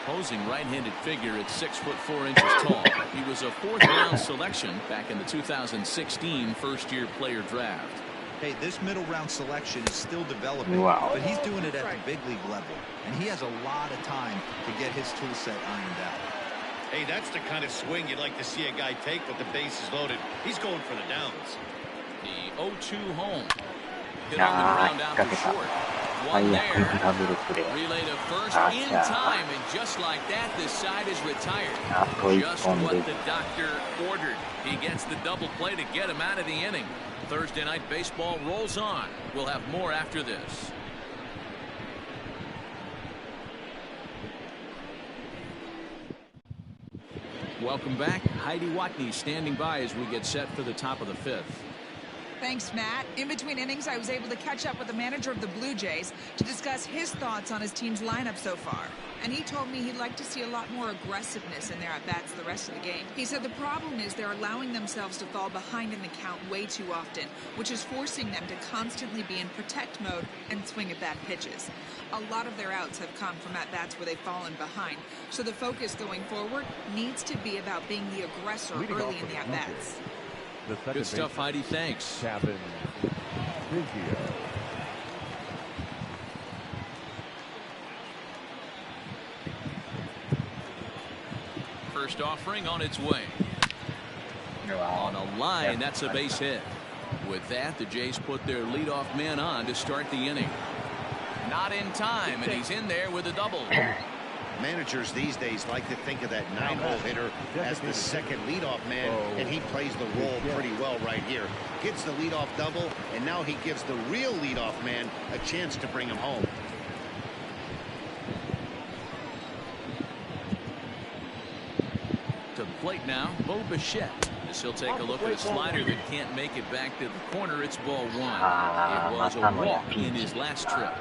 imposing right-handed figure at 6'4" tall. He was a 4th-round selection back in the 2016 first-year player draft. Hey, this middle-round selection is still developing, but he's doing it at the big league level, and he has a lot of time to get his tool set ironed out. Hey, that's the kind of swing you'd like to see a guy take with the bases loaded. He's going for the downs. The 0-2 home. Hit on the ground out to short. One there. Relay to first in time, and just like that, this side is retired. Just what the doctor ordered. He gets the double play to get him out of the inning. Thursday night baseball rolls on. We'll have more after this. Welcome back. Heidi Watney standing by as we get set for the top of the 5th. Thanks, Matt. In between innings, I was able to catch up with the manager of the Blue Jays to discuss his thoughts on his team's lineup so far. And he told me he'd like to see a lot more aggressiveness in their at-bats the rest of the game. He said the problem is they're allowing themselves to fall behind in the count way too often, which is forcing them to constantly be in protect mode and swing at bad pitches. A lot of their outs have come from at-bats where they've fallen behind, so the focus going forward needs to be about being the aggressor early in the at-bats. Good stuff, Heidi. Thanks. First offering on its way. On a line, that's a base hit. With that, the Jays put their leadoff man on to start the inning. Not in time, and he's in there with a double. Managers these days like to think of that 9-hole hitter as the second leadoff man, and he plays the role pretty well right here. Gets the leadoff double, and now he gives the real leadoff man a chance to bring him home. To the plate now, Bo Bichette. As he'll take a look at a slider that can't make it back to the corner. It's ball 1. It was a walk in his last trip.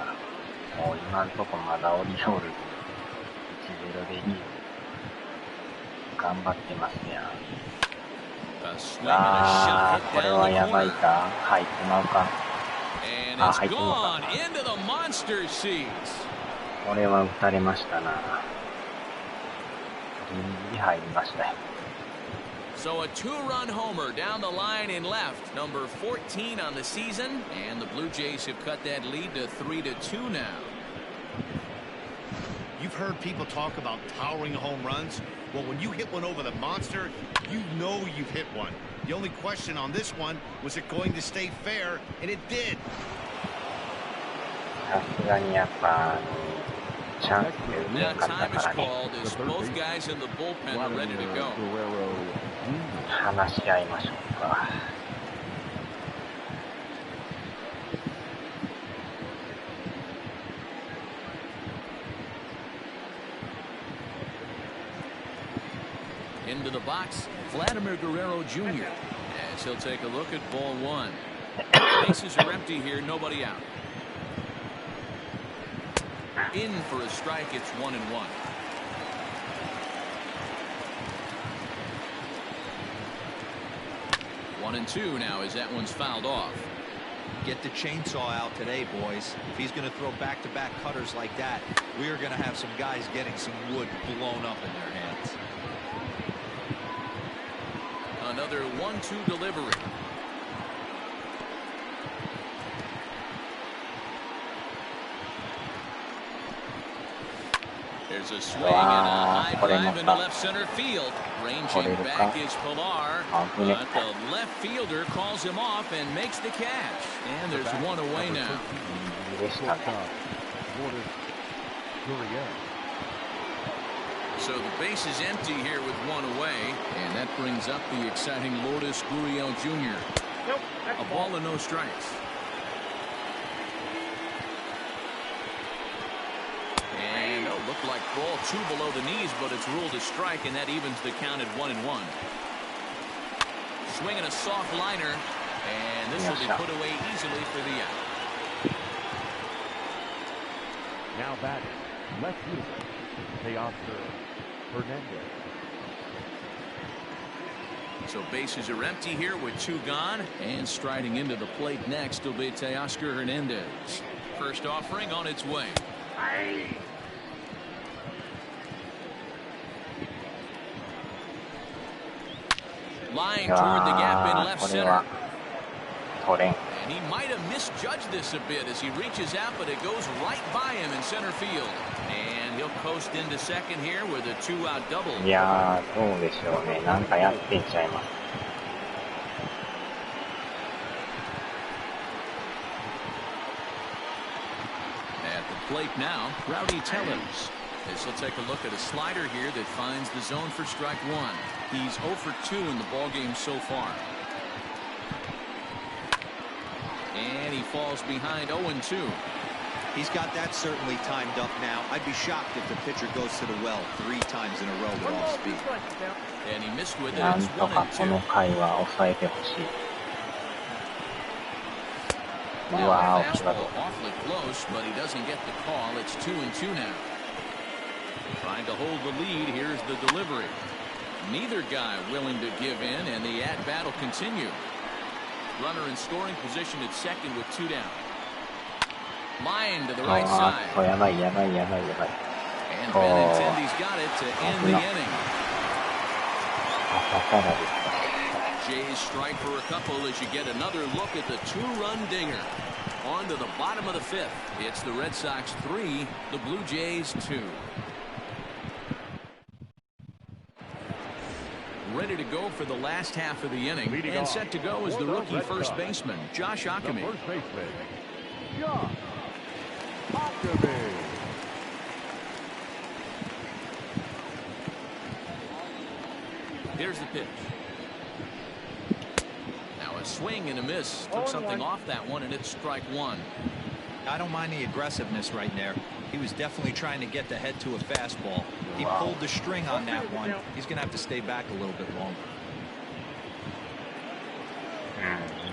A swing and a shot hit これ down は the やばい corner. か。入ってまうか。 And it's 入ってんのか。 gone into the monster seats. これは打たれましたな。ギリギリ入りましたよ。So a two-run homer down the line in left, number 14 on the season, and the Blue Jays have cut that lead to 3-2 now. You've heard people talk about towering home runs. Well, when you hit one over the monster, you know you've hit one. The only question on this one, was it going to stay fair? And it did. さすがにやっぱチャンスで打て Now なかった time か is らね。 called as both guys in the bullpen are ready to go. 話し合いましょうか。Into the box, Vladimir Guerrero Jr. as he'll take a look at ball one. Bases are empty here, nobody out. In for a strike, it's 1-1. 1-2 now as that one's fouled off. Get the chainsaw out today, boys. If he's going to throw back-to-back cutters like that, we are going to have some guys getting some wood blown up in their hands. Another 1-2 delivery. There's a swing and a high drive into left center field. Ranging back is Pilar, but the left fielder calls him off and makes the catch. And there's one away now. So the base is empty here with one away, and that brings up the exciting Lourdes Gurriel Jr. Nope, A ball and no strikes. And it looked like ball two below the knees, but it's ruled a strike, and that evens the count at 1-1. Swinging a soft liner, and this will be put away easily for the out. Now batting, left fielder, Teoscar Hernandez. So bases are empty here with two gone, and striding into the plate next will be Teoscar Hernandez. First offering on its way. Lying toward the gap in left center. And he might have misjudged this a bit as he reaches out, but it goes right by him in center field. And he'll coast into second here with a two-out double. いやー、そうでしょうね。なんかやっていっちゃいます。At the plate now, Rowdy Tellez. This will take a look at a slider here that finds the zone for strike one. He's 0 for 2 in the ballgame so far. And he falls behind 0-2. He's got that certainly timed up now. I'd be shocked if the pitcher goes to the well 3 times in a row with off speed. And he missed with it. なん It's とかこの 1-2. 回は抑えてほしい。う Now わ a ー、大きかっ fastball awfully close, but he doesn't get the call. It's 2-2 now. Trying to hold the lead. Here's the delivery. Neither guy willing to give in, and the at-bat will continue. Runner in scoring position at second with 2 down. Line to the た。right あ side. ーっと、やばいやばいやばいやばい。 And Benintendi's got it to end the inning. 朝からですか。 Jays strike for a couple as you get another look at the two-run dinger. On to the bottom of the 5th. It's the Red Sox 3, the Blue Jays 2. Ready to go for the last half of the inning, and set to go is the rookie first baseman, Josh Ockamy. First baseman, Josh Ockamy. Here's the pitch. Now a swing and a miss. Took something off that one, and it's strike one. I don't mind the aggressiveness right there. He was definitely trying to get the head to a fastball. He pulled the string on that one. He's going to have to stay back a little bit longer.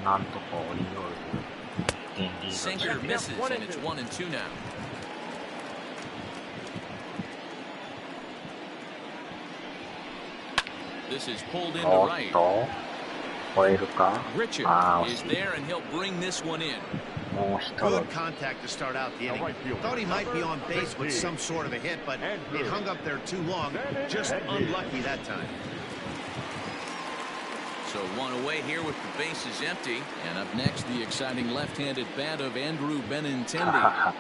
なんとかオリオール1点リード。 Sinker misses, and it's 1-2 now. This is pulled into おっ right. と、超えるか。ああ、惜し is い。 there and he'll bring this one in. もう一人。 Good contact to start out the inning. Thought he might be on base with some sort of a hit, but it hung up there too long. Just unlucky that time. So one away here with the bases empty. And up next, the exciting left-handed bat of Andrew Benintendi.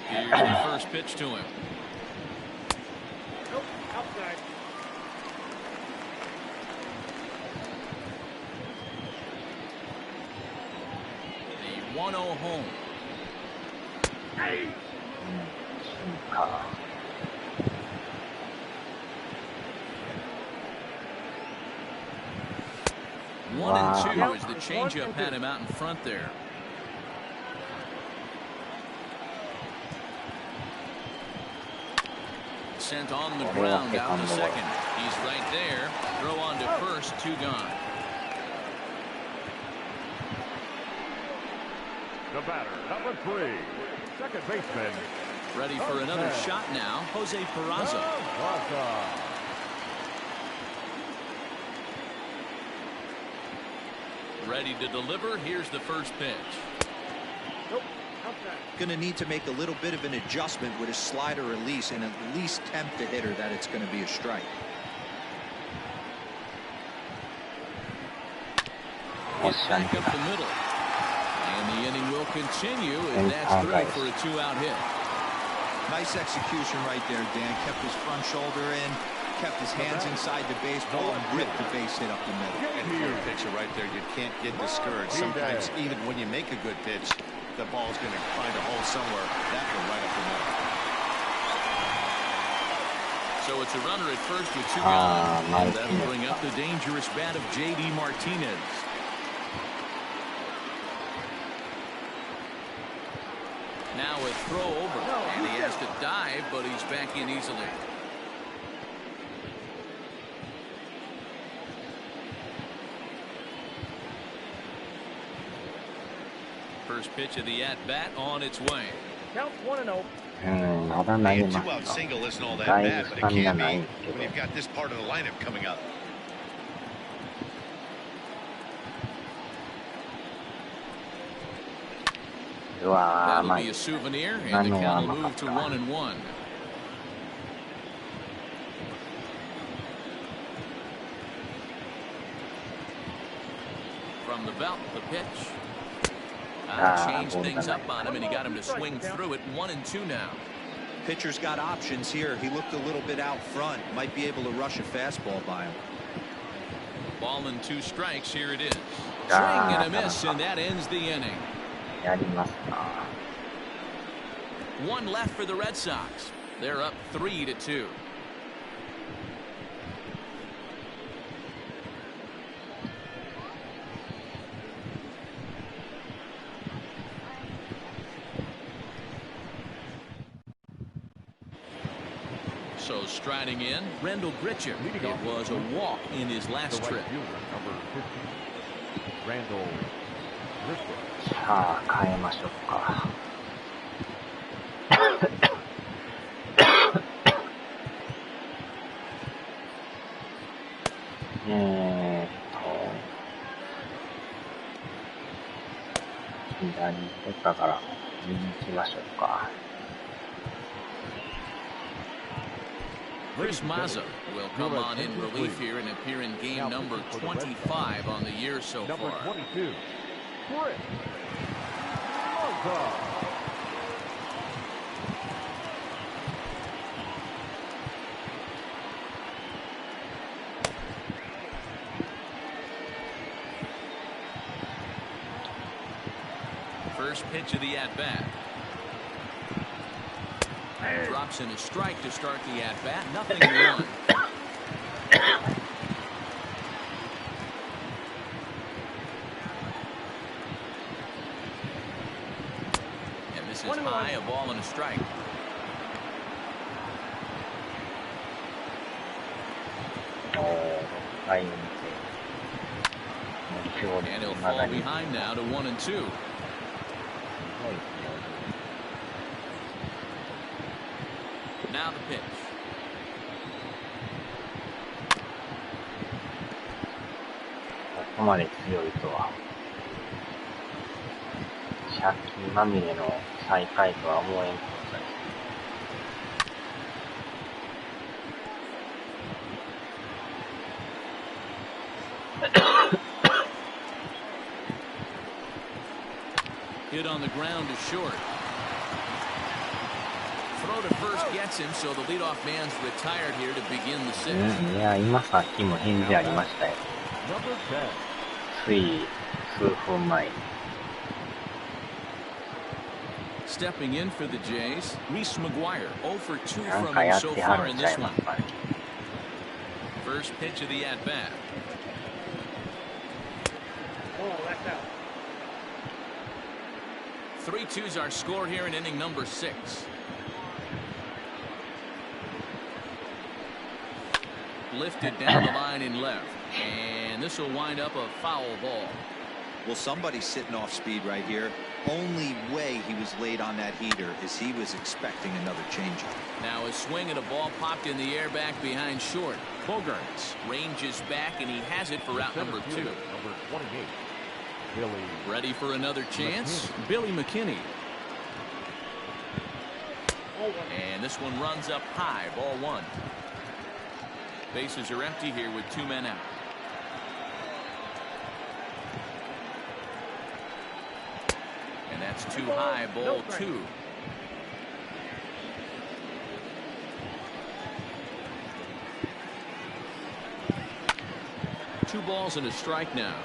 Here's the first pitch to him. Nope, outside. The 1-0 home. Hey! か。 1 and 2 as the changeup had him out in front there. Sent on the ground out to second. He's right there. Throw on to first, 2 gone. The batter, number 3, second baseman. Ready for another shot now, Jose Peraza. Ready to deliver. Here's the first pitch. Nope, outside. Going to need to make a little bit of an adjustment with his slider release and at least tempt the hitter that it's going to be a strike. Back up the middle. And the inning will continue as that's through for a 2-out hit. Nice execution right there, Dan. Kept his front shoulder in, kept his hands inside the baseball, and ripped the base hit up the middle. And for a pitcher right there, you can't get discouraged. Sometimes even when you make a good pitch, the ball's going to find a hole somewhere. That go right up the middle. So it's a runner at first with 2 gone. And that'll bring up the dangerous bat of J.D. Martinez. Now a throw over, and he has to dive, but he's back in easily. First pitch of the at-bat on its way. Count 1-0. まだ投げ A ます 2-out よ。 single isn't all that だい bad, ぶ but ス it タミナ can ない be け when ど。 you've got this part of the lineup coming up. That'll be a souvenir, and the count will move to 1-1. From the belt, the pitch. Changed things up on him, and he got him to swing through it. 1-2 now. Pitcher's got options here. He looked a little bit out front. Might be able to rush a fastball by him. Ball and 2 strikes. Here it is. Swing and a miss, and that ends the inning. やりますか。 1 left for the Red Sox. They're up 3-2. So striding in, Rendell Gritcher. It was a walk in his last trip. Number 50, Randall Griswold. さあ、変えましょうか。左手から右行きましょうか。Chris Mazza will come on in relief here and appear in game number 25 on the year so Number far. 22, Chris Mazza. First pitch of the at-bat. Drops in a strike to start the at-bat. 0-1. And this is high, a ball and a strike. And he'll fall behind now to 1-2. Now the pitch. こまで強いとは。借金まみれの最下位とは思えんかったです。Hit on the ground is short. Throw to first gets him, so the leadoff man's retired here to begin the sixth. いや、今さっきも返事ありましたよ。つい数分前に。Stepping in for the Jays, Reese McGuire, 0 for 2 なん from か him やっ so ては far る in んちゃ this いま one. すかね。First pitch of the at-bat. Oh, that's out. 3-2's our score here in inning number 6. Lifted down the line in left, and this will wind up a foul ball. Well, somebody's sitting off speed right here. Only way he was late on that heater is he was expecting another changeup. Now a swing and a ball popped in the air back behind short. Bogarts ranges back, and he has it for out number 2. Number 28. Billy. Ready for another chance? Billy McKinney. And this one runs up high, ball 1. Bases are empty here with 2 men out. And that's too high, ball 2. Two balls and a strike now.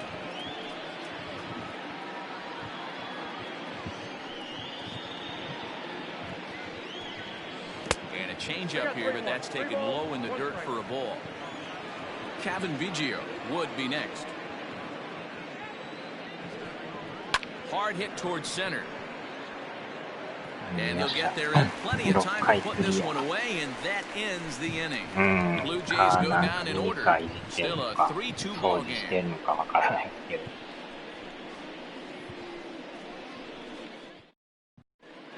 And a changeup here, but that's taken low in the dirt for a ball. Kevin Biggio would be next. Hard hit towards center. And they'll get there in plenty of time to put this one away, and that ends the inning. The Blue Jays go down in order. Still a 3-2 ball game.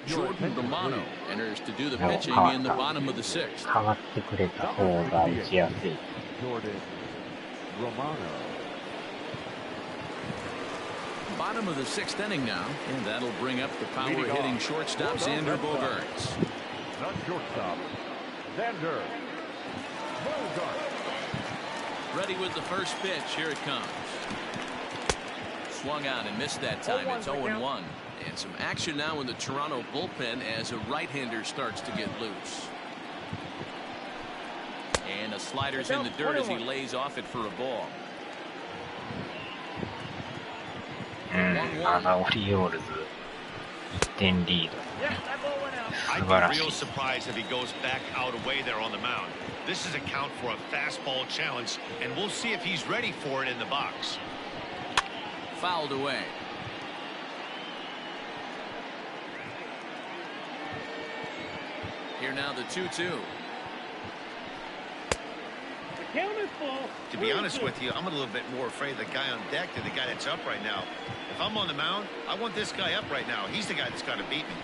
Jordan Romano enters to do the pitching in the bottom of the 6th. 変わってくれた方が打ちやすい。Jordan Romano. Bottom of the 6th inning now, and that'll bring up the power-hitting shortstop Xander Bogaerts. Not shortstop. Xander Bogaerts. Ready with the first pitch. Here it comes. Swung out and missed that time. It's 0-1. And some action now in the Toronto bullpen as a right-hander starts to get loose. And a slider's in the dirt as he lays off it for a ball. まだオリオールズ1点リード。素晴らしい。 I'd be real surprised if he goes back out away there on the mound. This is a count for a fastball challenge, and we'll see if he's ready for it in the box. Fouled away. Here now the 2-2. To be honest with you, I'm a little bit more afraid of the guy on deck than the guy that's up right now. If I'm on the mound, I want this guy up right now. He's the guy that's got to beat me.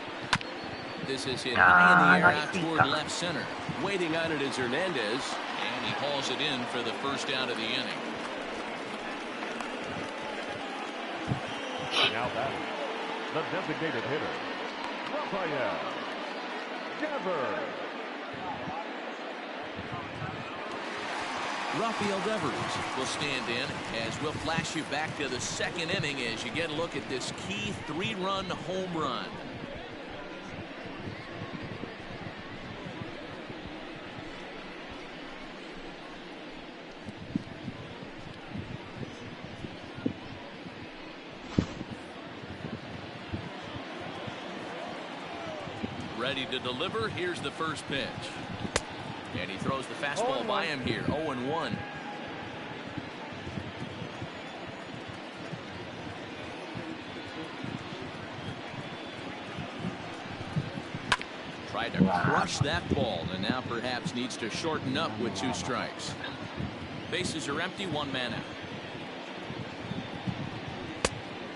This is hit high in the air out toward left center. Waiting on it is Hernandez, and he hauls it in for the first out of the inning. Now that the designated hitter, Rafael Devers. Rafael Devers will stand in as we'll flash you back to the 2nd inning as you get a look at this key 3-run home run. Ready to deliver. Here's the first pitch. And he throws the fastball by him here. 0-1. Tried to crush that ball, and now perhaps needs to shorten up with 2 strikes. Bases are empty, 1 man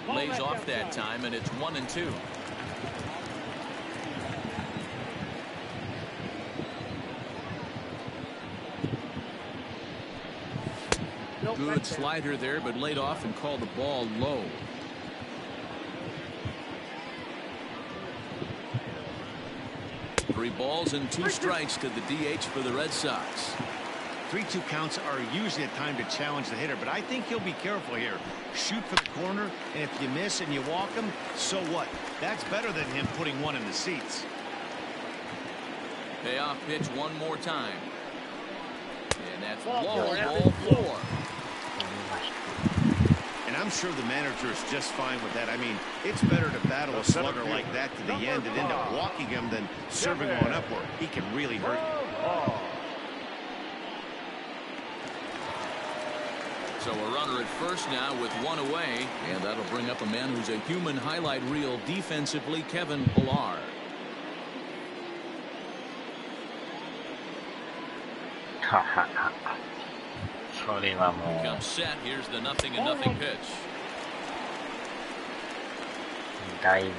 out. Lays off that time, and it's 1-2. Good slider there, but laid off and called the ball low. Three balls and two strikes to the DH for the Red Sox. 3-2 counts are usually a time to challenge the hitter, but I think he'll be careful here. Shoot for the corner, and if you miss and you walk him, so what? That's better than him putting one in the seats. Payoff pitch one more time. And that's ball four. And I'm sure the manager is just fine with that. I mean, it's better to battle a slugger like that to the end and end up walking him than serving one upward. He can really hurt you. So a runner at first now with one away, and that'll bring up a man who's a human highlight reel defensively, Kevin Pillar. Comes set. Here's the 0-0 pitch. だいぶ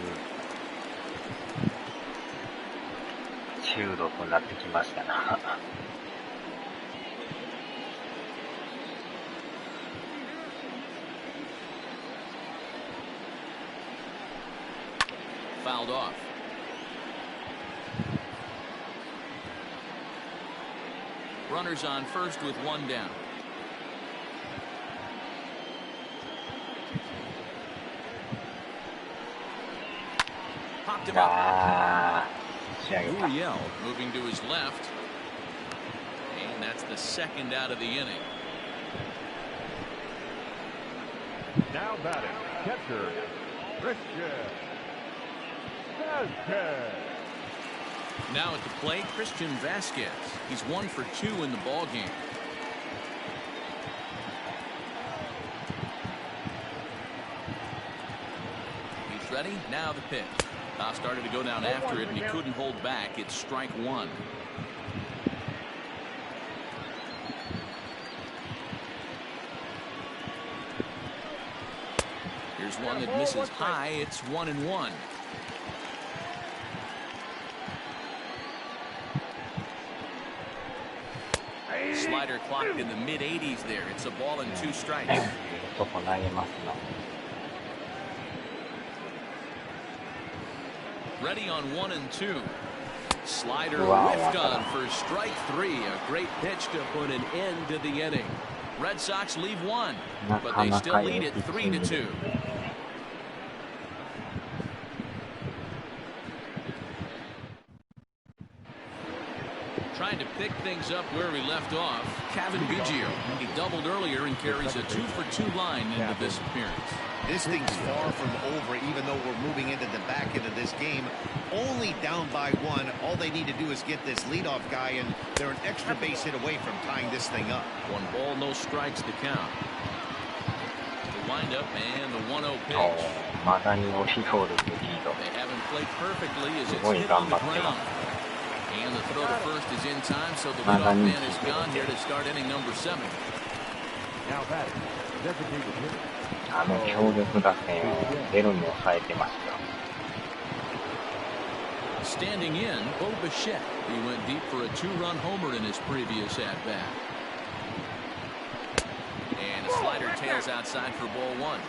中毒になってきましたな。Fouled off. Runners on first with one down. Popped him up. Uriel moving to his left. And that's the second out of the inning. Now batting, catcher, Christian. Now at the plate, Christian Vasquez. He's 1 for 2 in the ball game. He's ready. Now the pitch. Started to go down after it, and he couldn't hold back. It's strike one. Here's one that misses high. It's 1-1. Slider clocked in the mid-80s there. It's a ball and 2 strikes. Ready on 1 and 2. Slider whiffed on for strike 3. A great pitch to put an end to the inning. Red Sox leave 1, but they still lead it 3-2. Trying to pick things up where we left off, Kevin Biggio. He doubled earlier and carries a 2 for 2 line into this appearance. This thing's far from over, even though we're moving into the back end of this game. Only down by 1. All they need to do is get this leadoff guy, and they're an extra base hit away from tying this thing up. 1 ball, no strikes to count. The windup and the 1-0 pitch. They haven't played perfectly as it's hit on the ground. And the throw to first is in time, so the leadoff man is gone here to start inning number 7. Now batting, designated hitter. 強力打線をゼロに抑えてました。 Standing in, Bo Bichette. He went deep for a 2-run homer in his previous at-bat. And a slider tails outside for ball 1.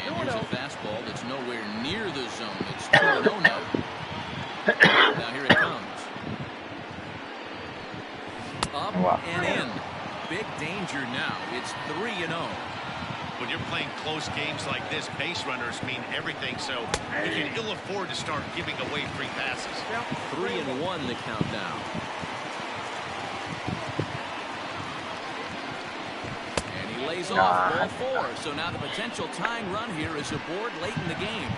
And here's a fastball that's nowhere near the zone. It's 2-0 now. Now here it comes. Up and in. Big danger now. It's 3-0. When you're playing close games like this, base runners mean everything, so you can ill afford to start giving away free passes. 3-1 the count now. And he lays off ball 4. So now the potential tying run here is aboard late in the game.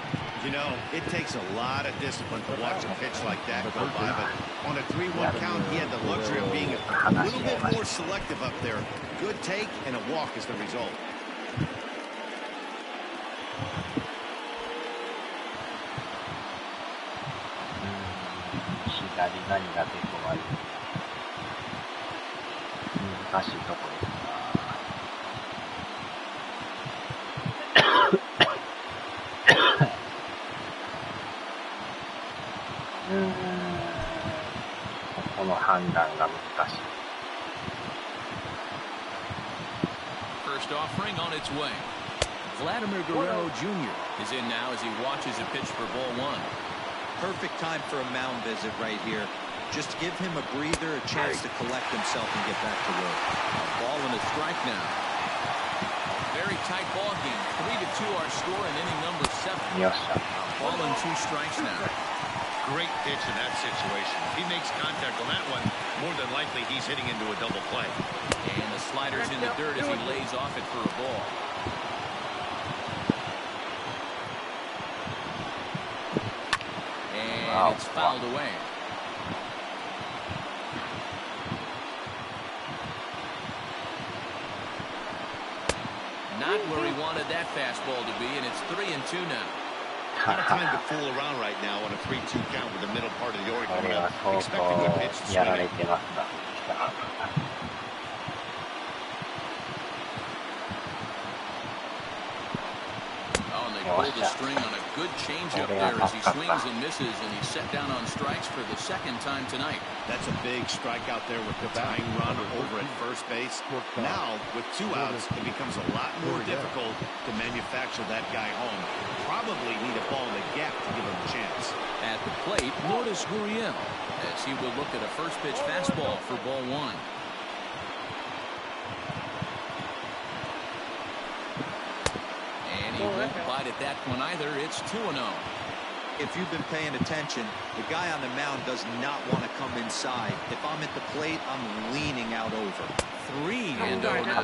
You know, it takes a lot of discipline to watch a pitch like that go by, but on a 3-1 count, he had the luxury of being a little bit more selective up there. Good take and a walk is the result. 判断が難しい。First offering on its way. Vladimir Guerrero Jr. is in now as he watches a pitch for ball one. Perfect time for a mound visit right here. Just give him a breather, a chance to collect himself and get back to work. A ball and a strike now. Very tight ball game. 3-2 our score in inning number 7. Ball and 2 strikes now. Great pitch in that situation. If he makes contact on that one, more than likely he's hitting into a double play. And the slider's in the dirt as he lays off it for a ball. And it's fouled away. Not where he wanted that fastball to be, and it's 3-2 now. Not a time to fool around right now on a 3-2 count with the middle part of the order coming up. Expect a good pitch to swing it. Oh, and they pulled the string on a good changeup there as he swings and misses, and he's set down on strikes for the second time tonight. That's a big strikeout there with the tying run over at first base. Now, with 2 outs, it becomes a lot more difficult to manufacture that guy home. Probably need a ball in the gap to give him a chance. At the plate, Lourdes Gurriel, as he will look at a first pitch fastball for ball 1. And he won't bite at that one either. It's 2-0. If you've been paying attention, the guy on the mound does not want to come inside. If I'm at the plate, I'm leaning out over. 3-0 now.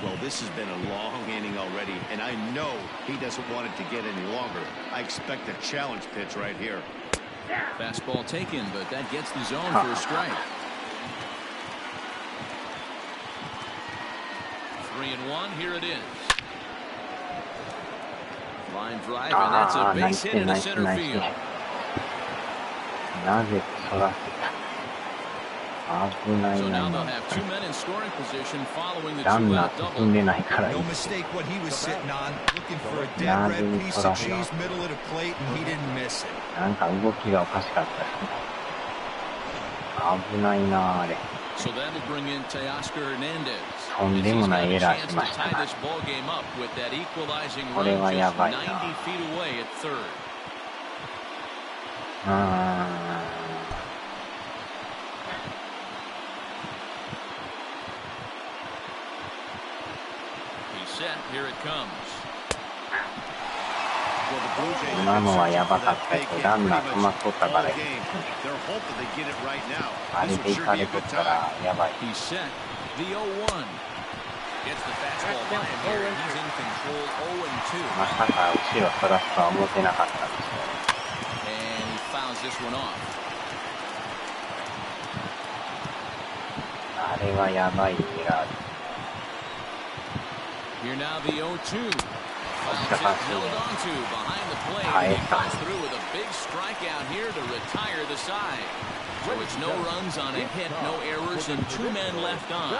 Well, this has been a long inning already, and I know he doesn't want it to get any longer. I expect a challenge pitch right here. Fastball taken, but that gets the zone for a strike. 3-1, here it is. Line drive, and that's a base hit in the center field. なぜそらせた。危ないな。ランナー進んでないからいい。No mistake what he was sitting on, looking for a dead red piece of cheese middle of the plate, and he didn't miss it. なんか動きがおかしかったですね。危ないなあれ。So that'll bring in Teoscar Hernandez. とんでもないエラーしましたな。これはやばいな。今のはやばかったけど、ランナー止まっとったから、あれで行かれとったらやばい。まさか後ろそらすとは思ってなかったんですよ。あれはやばいエラーです。So it's no runs on a hit, no errors, and 2 men left on.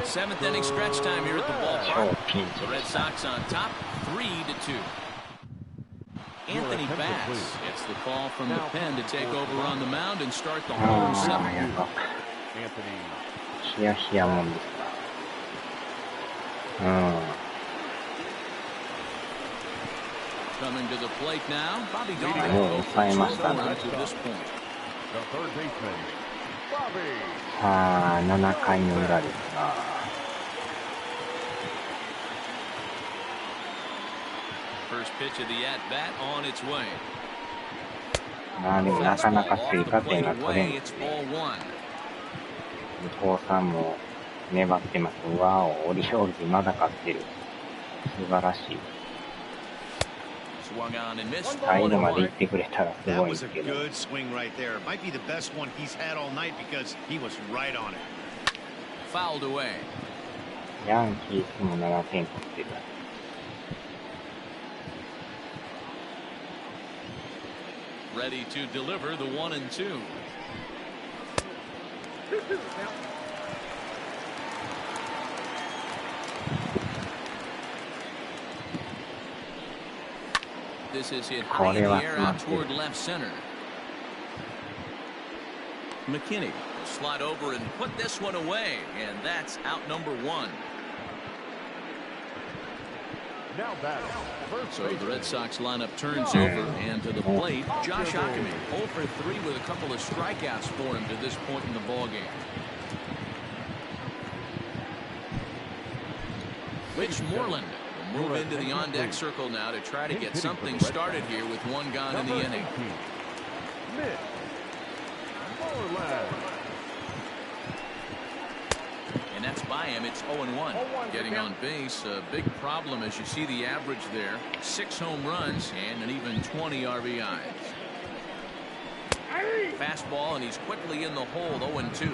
7th inning stretch time here at the ballpark. The Red Sox on top, 3-2. Anthony Bass gets the call from the pen to take over on the mound and start the home 7th. ヒヤヒヤもんですか。Coming to the plate now, Bobby Dahl. 抑えましたね。さあ、7回の裏ですが。まあでもなかなか追加点が取れんですね。伊藤さんも粘ってます。わお、オリオールズまだ勝ってる。素晴らしい。サイドまで行ってくれたらすごいんですけど。ヤンキースも7点取ってる。Ready to deliver the 1-2. This is hit high in the air out toward left center. McKinney slide over and put this one away, and that's out number one. Now batting, first So the baseman. Red Sox lineup turns over, and to the plate, Josh Ackerman, 0 for 3 with a couple of strikeouts for him to this point in the ballgame. Mitch Moreland will move into the on-deck circle now to try to get something started here with one gone in the inning. Mitch Moreland. And that's by him. It's 0-1. Getting on base, a big problem as you see the average there. 6 home runs and an even 20 RBIs. Fastball, and he's quickly in the hole. 0-2.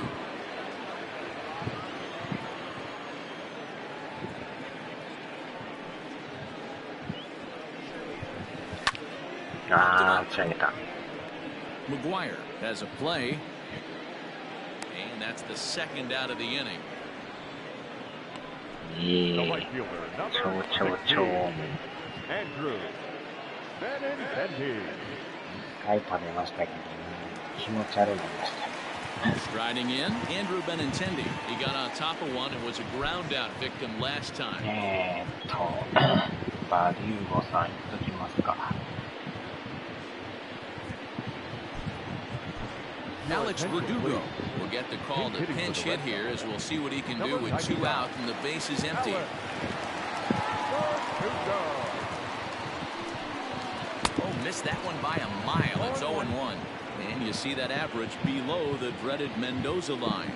McGuire has a play, and that's the second out of the inning. The right fielder, number 16, Andrew Benintendi. Striding in, Andrew Benintendi. He got on top of one and was a ground out victim last time. Alex Verdugo will get the call to pinch hit here, as we'll see what he can do with 2 out and the base is empty. Oh, missed that one by a mile. It's 0-1. And you see that average below the dreaded Mendoza line.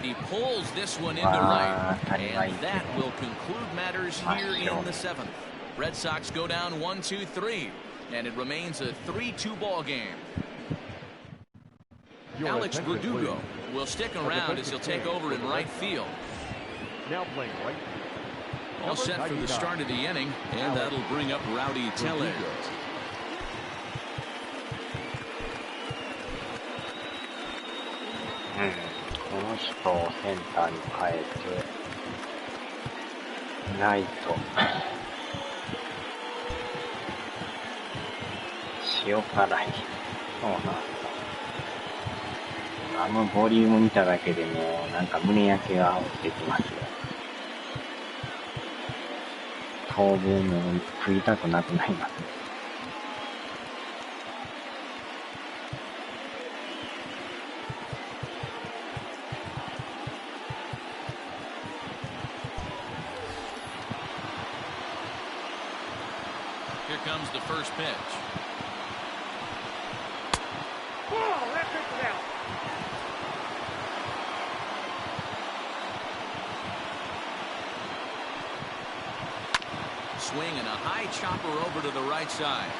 He pulls this one into right, and that will conclude matters here in the 7th. Red Sox go down 1-2-3. And it remains a 3-2 ball game. Alex Verdugo will stick around as he'll take over in right field. Now playing right field. All set for the start of the inning, and that'll bring up Rowdy Tellez. boリューム見ただけでもなんか胸焼けが起きてきますよ。当分も食いたくなくなりますね。Here comes the first pitch. Swing and a high chopper over to the right side.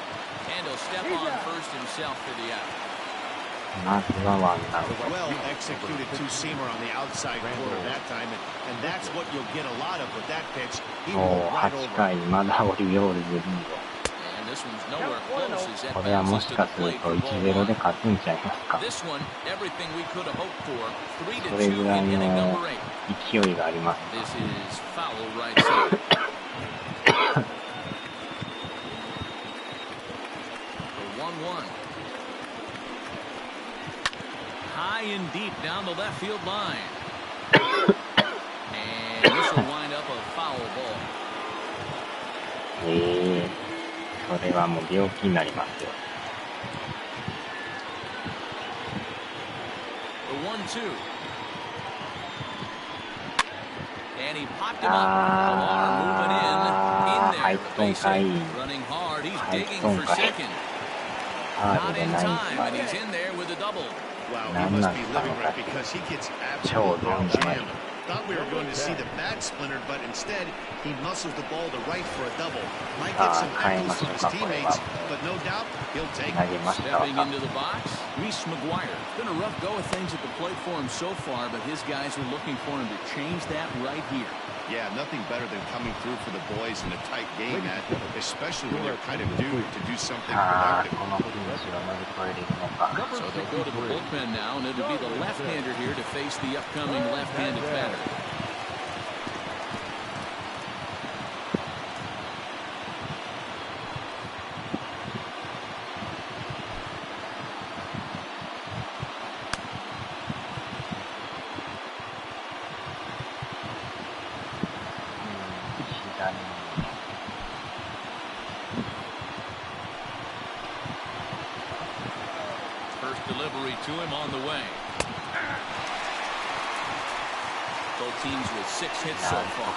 And he'll step on first himself for the out. Well executed two-seamer on the outside corner that time, and that's what you'll get a lot of with that pitch. He moved right over. 8回まだオリオールズリード。 And this one's nowhere close as that これはも bounces し to か the する plate と for 1-0 ball で 1. 勝つんちゃいますか。 This one, everything we could have hoped for. それ 3-2 ぐらい in inning の number 8. 勢いがあります。 This is foul right side. The 1-1. High and deep down the left field line. And this will wind up a foul ball. それはもう病気になりますよ。 The 1-2. And he popped him up. Alarm moving in there. The base hit. Running hard. He's digging for second. Not in time, and he's in there with a double. Wow, he must be living right because he gets absolutely jammed. Thought we were going to see the bat splintered, but instead he muscles the ball to right for a double. Might get some echoes from his teammates, but no doubt he'll take it. Stepping into the box, Reese McGuire. It's been a rough go of things at the plate for him so far, but his guys are looking for him to change that right here. Yeah, nothing better than coming through for the boys in a tight game, Matt, especially when you're kind of due to do something productive. So they'll go to the bullpen now, and it'll be the left-hander here to face the upcoming left-handed batter. to him on the way. Both teams with 6 hits so far.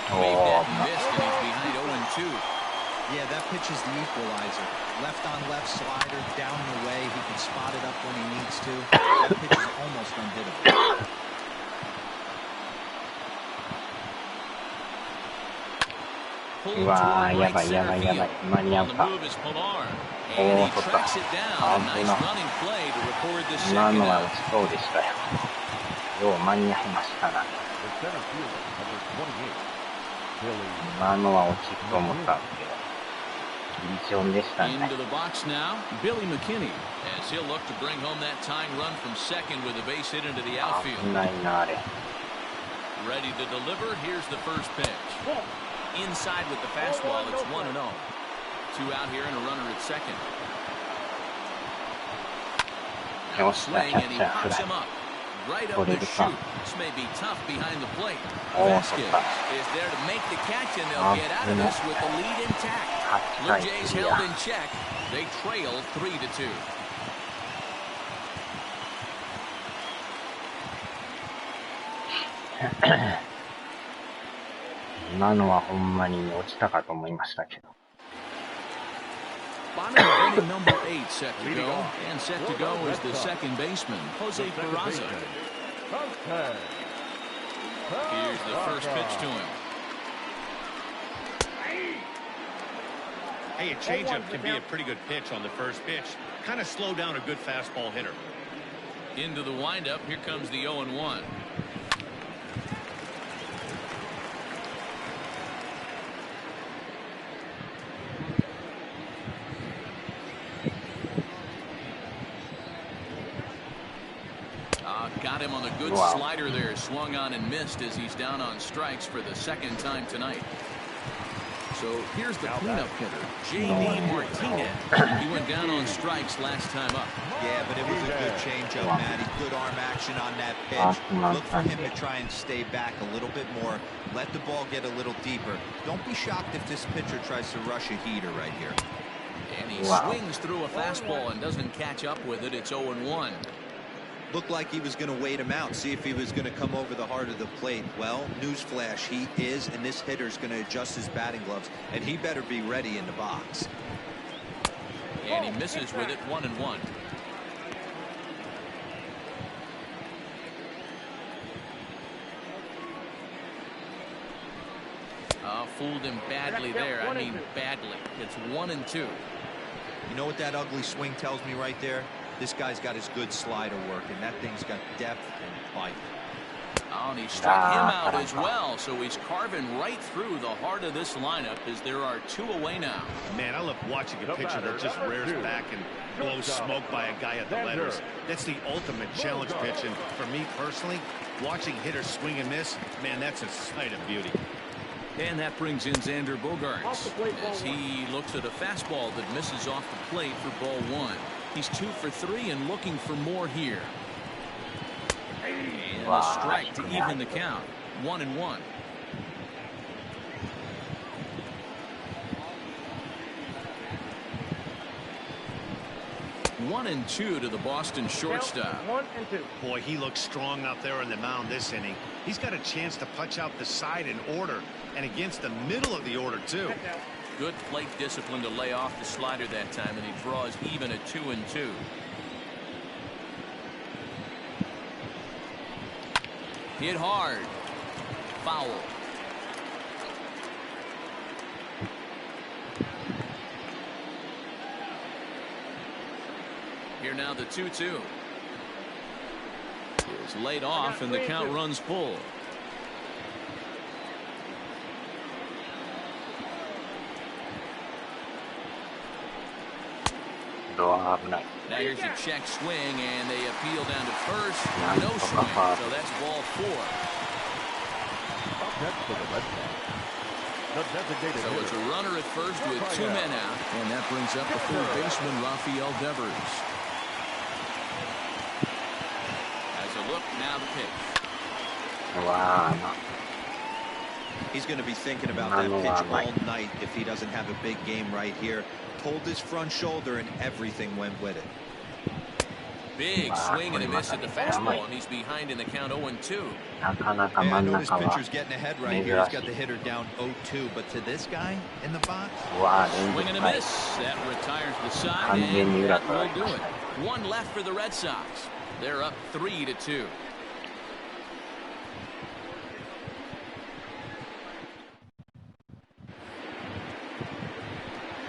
Made that missed, and he's behind 0-2. Yeah, that pitch is the equalizer. Left on left slider, down and away. He can spot it up when he needs to. That pitch is almost unhittable. Wow, yeah,間に合った。おお、取った。危な。今のは落ちそうでしたよ。よう間に合いましたな。今のは落ちると思ったんですけど、ギリションでしたね。危ないな、あれ。Ready to deliver. Here's the first pitch. Inside with the fastball. It's 1-0. 2 out here and a runner at second. Now swing and he pops him up right up the chute. This may be tough behind the plate. Vasquez is there to make the catch, and they'll get out of this with the lead intact. Blue Jays held in check. They trail 3-2. 今のはほんまに落ちたかと思いましたけど。Bottom of inning number 8 set to go, and set to go is the second baseman, Jose Peraza. Here's the first pitch to him. Hey, a changeup can be a pretty good pitch on the first pitch. Kind of slow down a good fastball hitter. Into the windup, here comes the 0-1. Got him on a good slider there, swung on and missed as he's down on strikes for the second time tonight. So here's the cleanup hitter, J.D. Martinez. He went down on strikes last time up. Yeah, but it was a good changeup, Matty. Good arm action on that pitch. Look for him to try and stay back a little bit more. Let the ball get a little deeper. Don't be shocked if this pitcher tries to rush a heater right here. And he swings through a fastball and doesn't catch up with it. It's 0-1. Looked like he was going to wait him out, see if he was going to come over the heart of the plate. Well, newsflash, he is, and this hitter's going to adjust his batting gloves, and he better be ready in the box. And he misses with it, 1-1. Fooled him badly there. I mean badly. It's 1-2. You know what that ugly swing tells me right there? This guy's got his good slider work, and that thing's got depth and bite. Oh, and he struck him out as well, so he's carving right through the heart of this lineup as there are 2 away now. Man, I love watching a pitcher that just rears back and blows smoke by a guy at the letters. That's the ultimate challenge pitch, and for me personally, watching hitters swing and miss, man, that's a sight of beauty. And that brings in Xander Bogaerts as he looks at a fastball that misses off the plate for ball 1. He's 2 for 3 and looking for more here. And a strike to even the count. 1-1. One and two to the Boston shortstop. 1-2. Boy, he looks strong out there on the mound this inning. He's got a chance to punch out the side in order, and against the middle of the order too. Good plate discipline to lay off the slider that time, and he draws even at 2-2. Hit hard. Foul. Here now the 2-2. Is laid off, and the count runs full. Now here's a check swing, and they appeal down to first. No swing, so that's ball 4. So it's a runner at first with 2 men out, and that brings up the third baseman, Rafael Devers. As a look, now the pitch. Wow. He's going to be thinking about that pitch all night if he doesn't have a big game right here. pulled his front shoulder and everything went with it. Big swing and a miss at the fastball, and he's behind in the count 0-2. Hey, I know this pitcher's getting ahead right here. He's got the hitter down 0-2, but to this guy in the box, swing and a miss. That retires the side, and that will do it. One left for the Red Sox. They're up 3-2.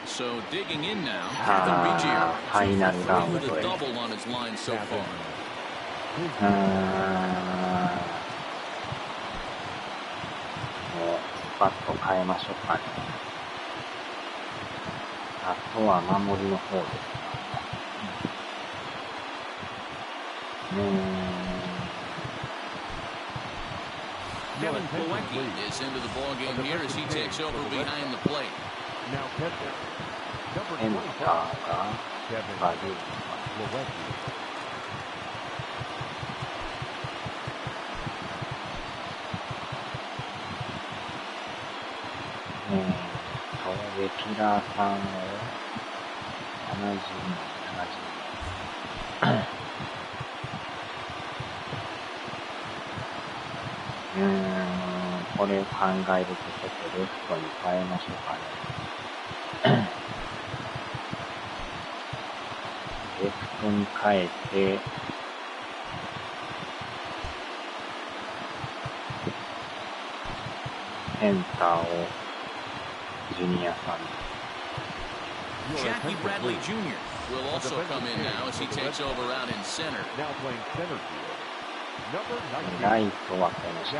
So digging in now, with a double on his line so far. スパッと変えましょうかね。あとは守りの方です。Kevin Plawecki is into the ball game here as he takes over behind the plate. Now catcher, number 25, Kevin Plawecki. レキュラーさんを70これを考えるとちょっとレフトに変えましょうかね。レフトに変えて、センターをジュニアさん。Jackie Bradley Jr. will also come in now as he takes over out in center. Now playing center field. Number 19. ライトはこの85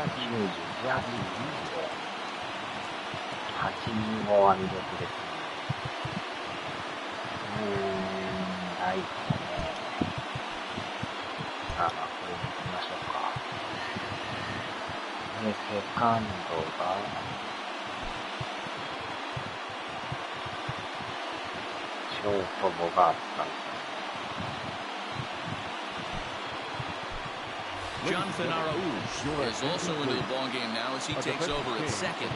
は魅力ですね。ライトね。これに行きましょうか。で、セカンドが、ショートボガーツさん。Jonathan Araújo is also into the ball game now as he takes over at second.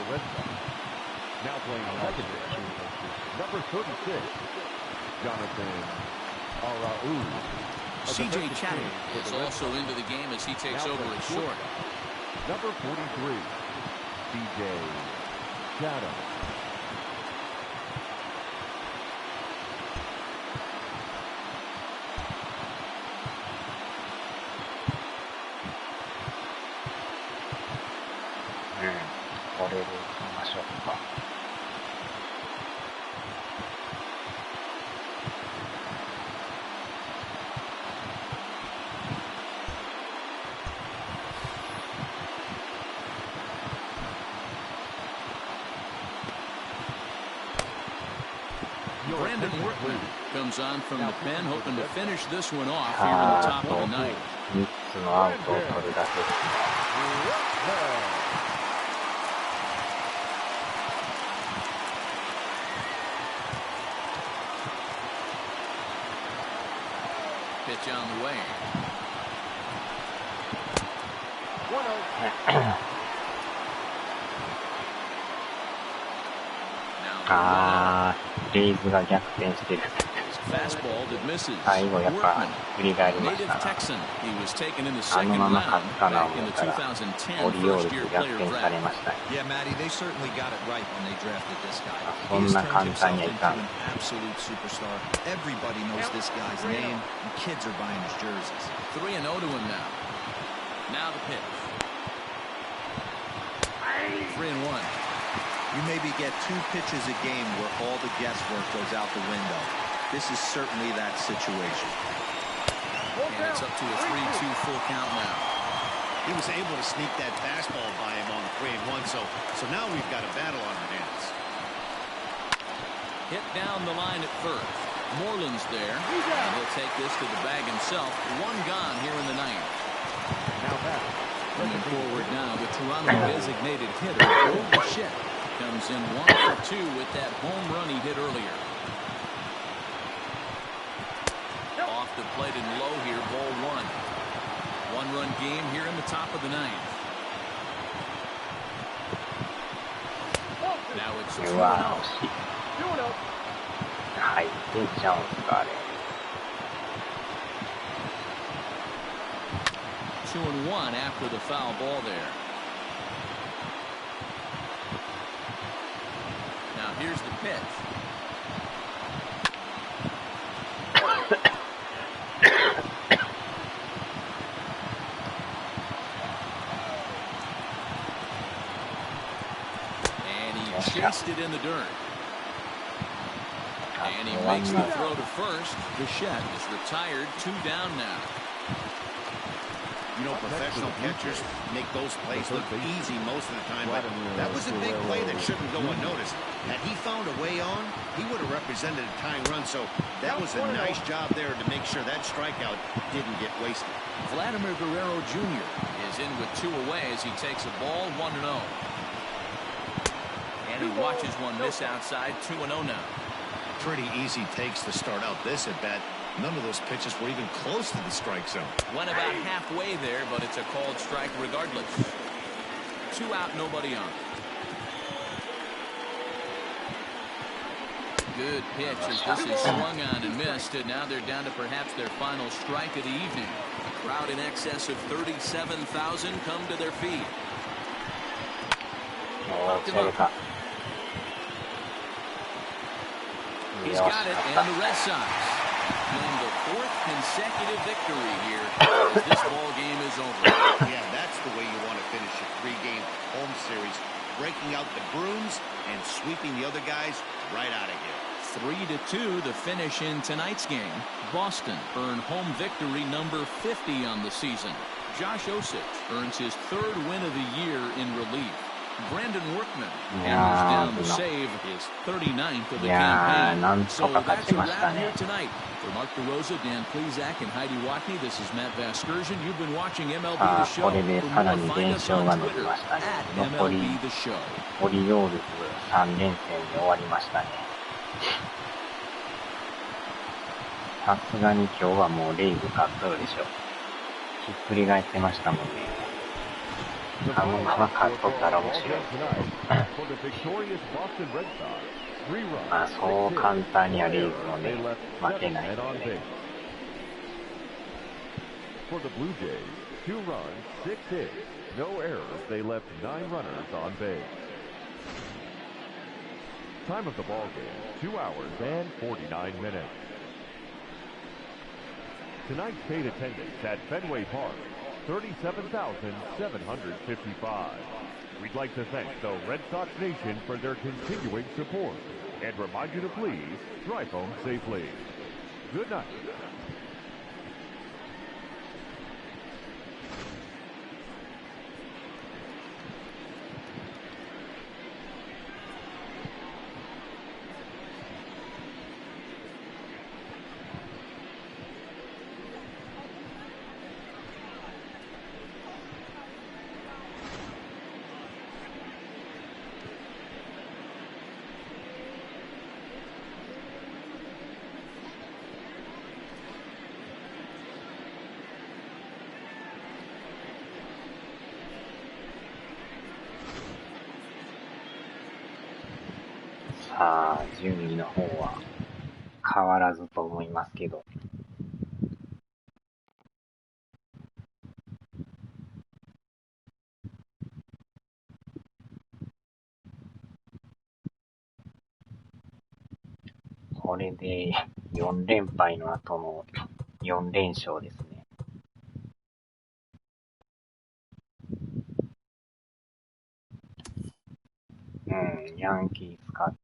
Now playing second, number 36, Jonathan Araújo. C.J. Chatham is also into the game as he takes over at short. Number 43, C.J. Chatham. Brandon Workman comes on from the pen, hoping to finish this one off here in the top of the ninth. 3つのアウトを取るだけです。Pitch on the way. レイズが逆転してる。最後やっぱ振り返りましたな。あのまま勝ったな思ったらオリオールズ逆転されましたね。そんな簡単にはいかん。You maybe get 2 pitches a game where all the guesswork goes out the window. This is certainly that situation. And it's up to a 3-2 full count now. He was able to sneak that fastball by him on 3-1, so now we've got a battle on our hands. Hit down the line at first. Moreland's there, and he'll take this to the bag himself. One gone here in the ninth. Now back. Coming forward now, the Toronto designated hitter, Holy Shit. Comes in 1 for 2 with that home run he hit earlier. Off the plate and low here, ball 1. 1-run game here in the top of the ninth. Now it's 2-0. 入ってんちゃうんすか、あれ。2-1 after the foul ball there. Now here's the pitch. And he chased it in the dirt. And he makes the throw to first. Bichette is retired, 2 down now. You know, professional catchers make those plays look easy most of the time, but that was a big play that shouldn't go unnoticed. Had he found a way on, he would have represented a tying run, so that was a nice job there to make sure that strikeout didn't get wasted. Vladimir Guerrero Jr. is in with 2 away as he takes a ball 1-0. And he watches one miss outside, 2-0 now. Pretty easy takes to start out this at bat. None of those pitches were even close to the strike zone. Went about halfway there, but it's a called strike regardless. 2 out, nobody on. Good pitch as this is swung on and missed, and now they're down to perhaps their final strike of the evening. A crowd in excess of 37,000 come to their feet. He's got it, and the Red Sox win the 4th consecutive victory here as this ball game is over. Yeah, that's the way you want to finish a 3-game home series, breaking out the brooms and sweeping the other guys right out of here. 3-2 the finish in tonight's game. Boston earned home victory number 50 on the season. Josh Osich earns his 3rd win of the year in relief. Brandon Workman hammers down the save, his 39th of the campaign. So that's a wrap here tonight. For Mark DeRosa, Dan Plezak, and Heidi Watney, this is Matt Vasgersian. You've been watching MLB The Show. For more, find us on Twitter at MLB The Show. オリオールズ3連戦で終わりましたね。さすがに今日はもうレイズ勝っとるでしょ。ひっくり返ってましたもんね。あのまま勝っとったら面白い。まあそう簡単にはレイズもね、負けないんでね。For the Blue Jays, 2 runs, 6 hits, no errors. They left 9 runners on base. Time of the ball game, 2 hours and 49 minutes. Tonight's paid attendance at Fenway Park, 37,755. We'd like to thank the Red Sox Nation for their continuing support and remind you to please drive home safely. Good night.さあ、順位の方は変わらずと思いますけど。これで4連敗の後の4連勝ですね。ヤンキース勝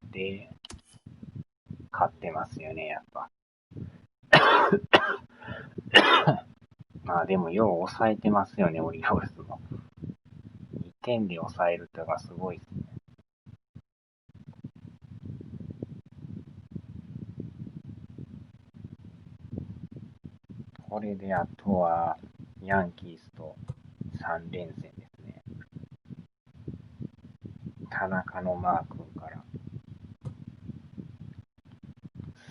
ってますよね、やっぱ。まあでもよう抑えてますよね、オリオールズも。2点で抑えるってのがすごいですね。これであとはヤンキースと3連戦ですね。田中のマー君から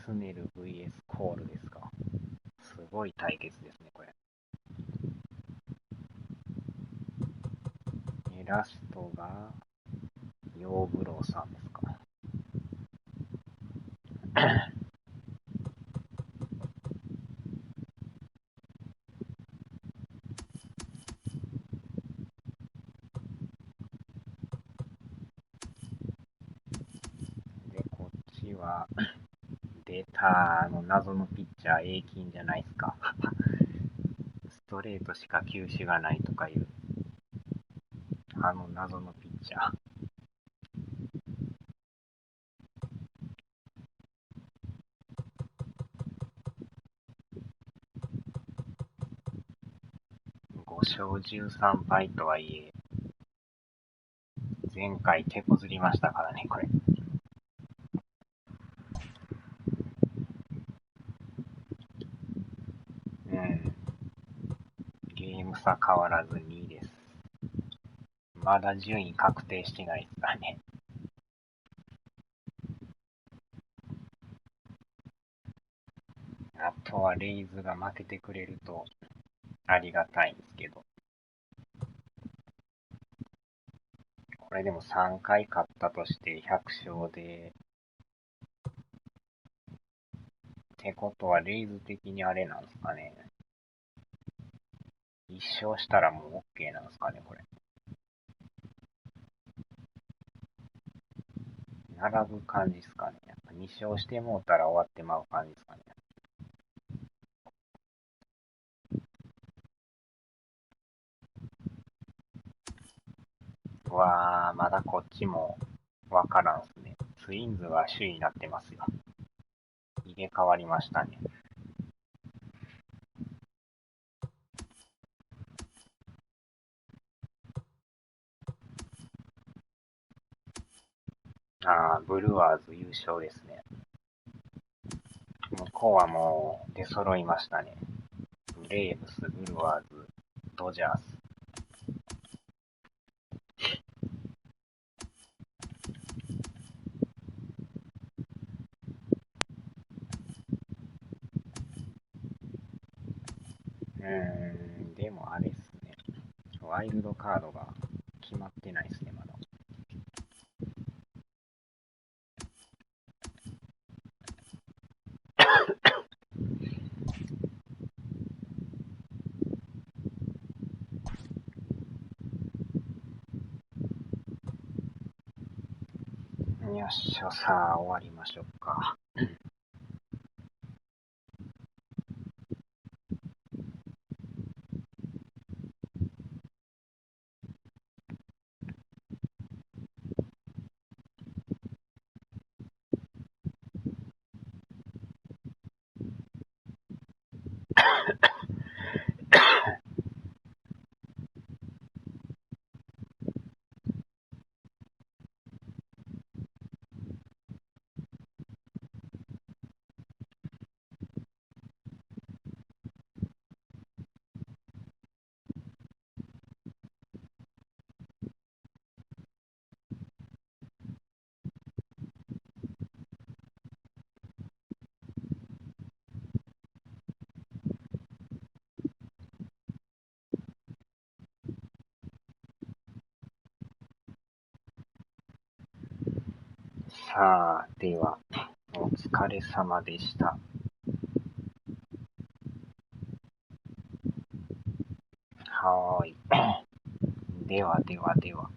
スネル vs コールですか。すごい対決ですね、これ。ラストがヨーブローさんですか。は、出た謎のピッチャー、永金じゃないですか。ストレートしか球種がないとかいう、謎のピッチャー。5勝13敗とはいえ、前回手こずりましたからね、これ。ゲーム差変わらず2位です。まだ順位確定してないですからね。あとはレイズが負けてくれるとありがたいんですけど。これでも3回勝ったとして100勝で、ってことはレイズ的にあれなんですかね。1勝したらもう OK なんですかね、これ。並ぶ感じですかね。やっぱ2勝してもうたら終わってまう感じですかね。うわー、まだこっちもわからんすね。ツインズは首位になってますよ。入れ替わりましたね。ブルワーズ優勝ですね。向こうはもう出揃いましたね。レーブス、ブルワーズ、ドジャース。でもあれっすね。ワイルドカードが決まってないっすね、まだ。よっしゃ、さあ終わりましょうか。さあ、では、お疲れ様でした。はーい。ではではでは。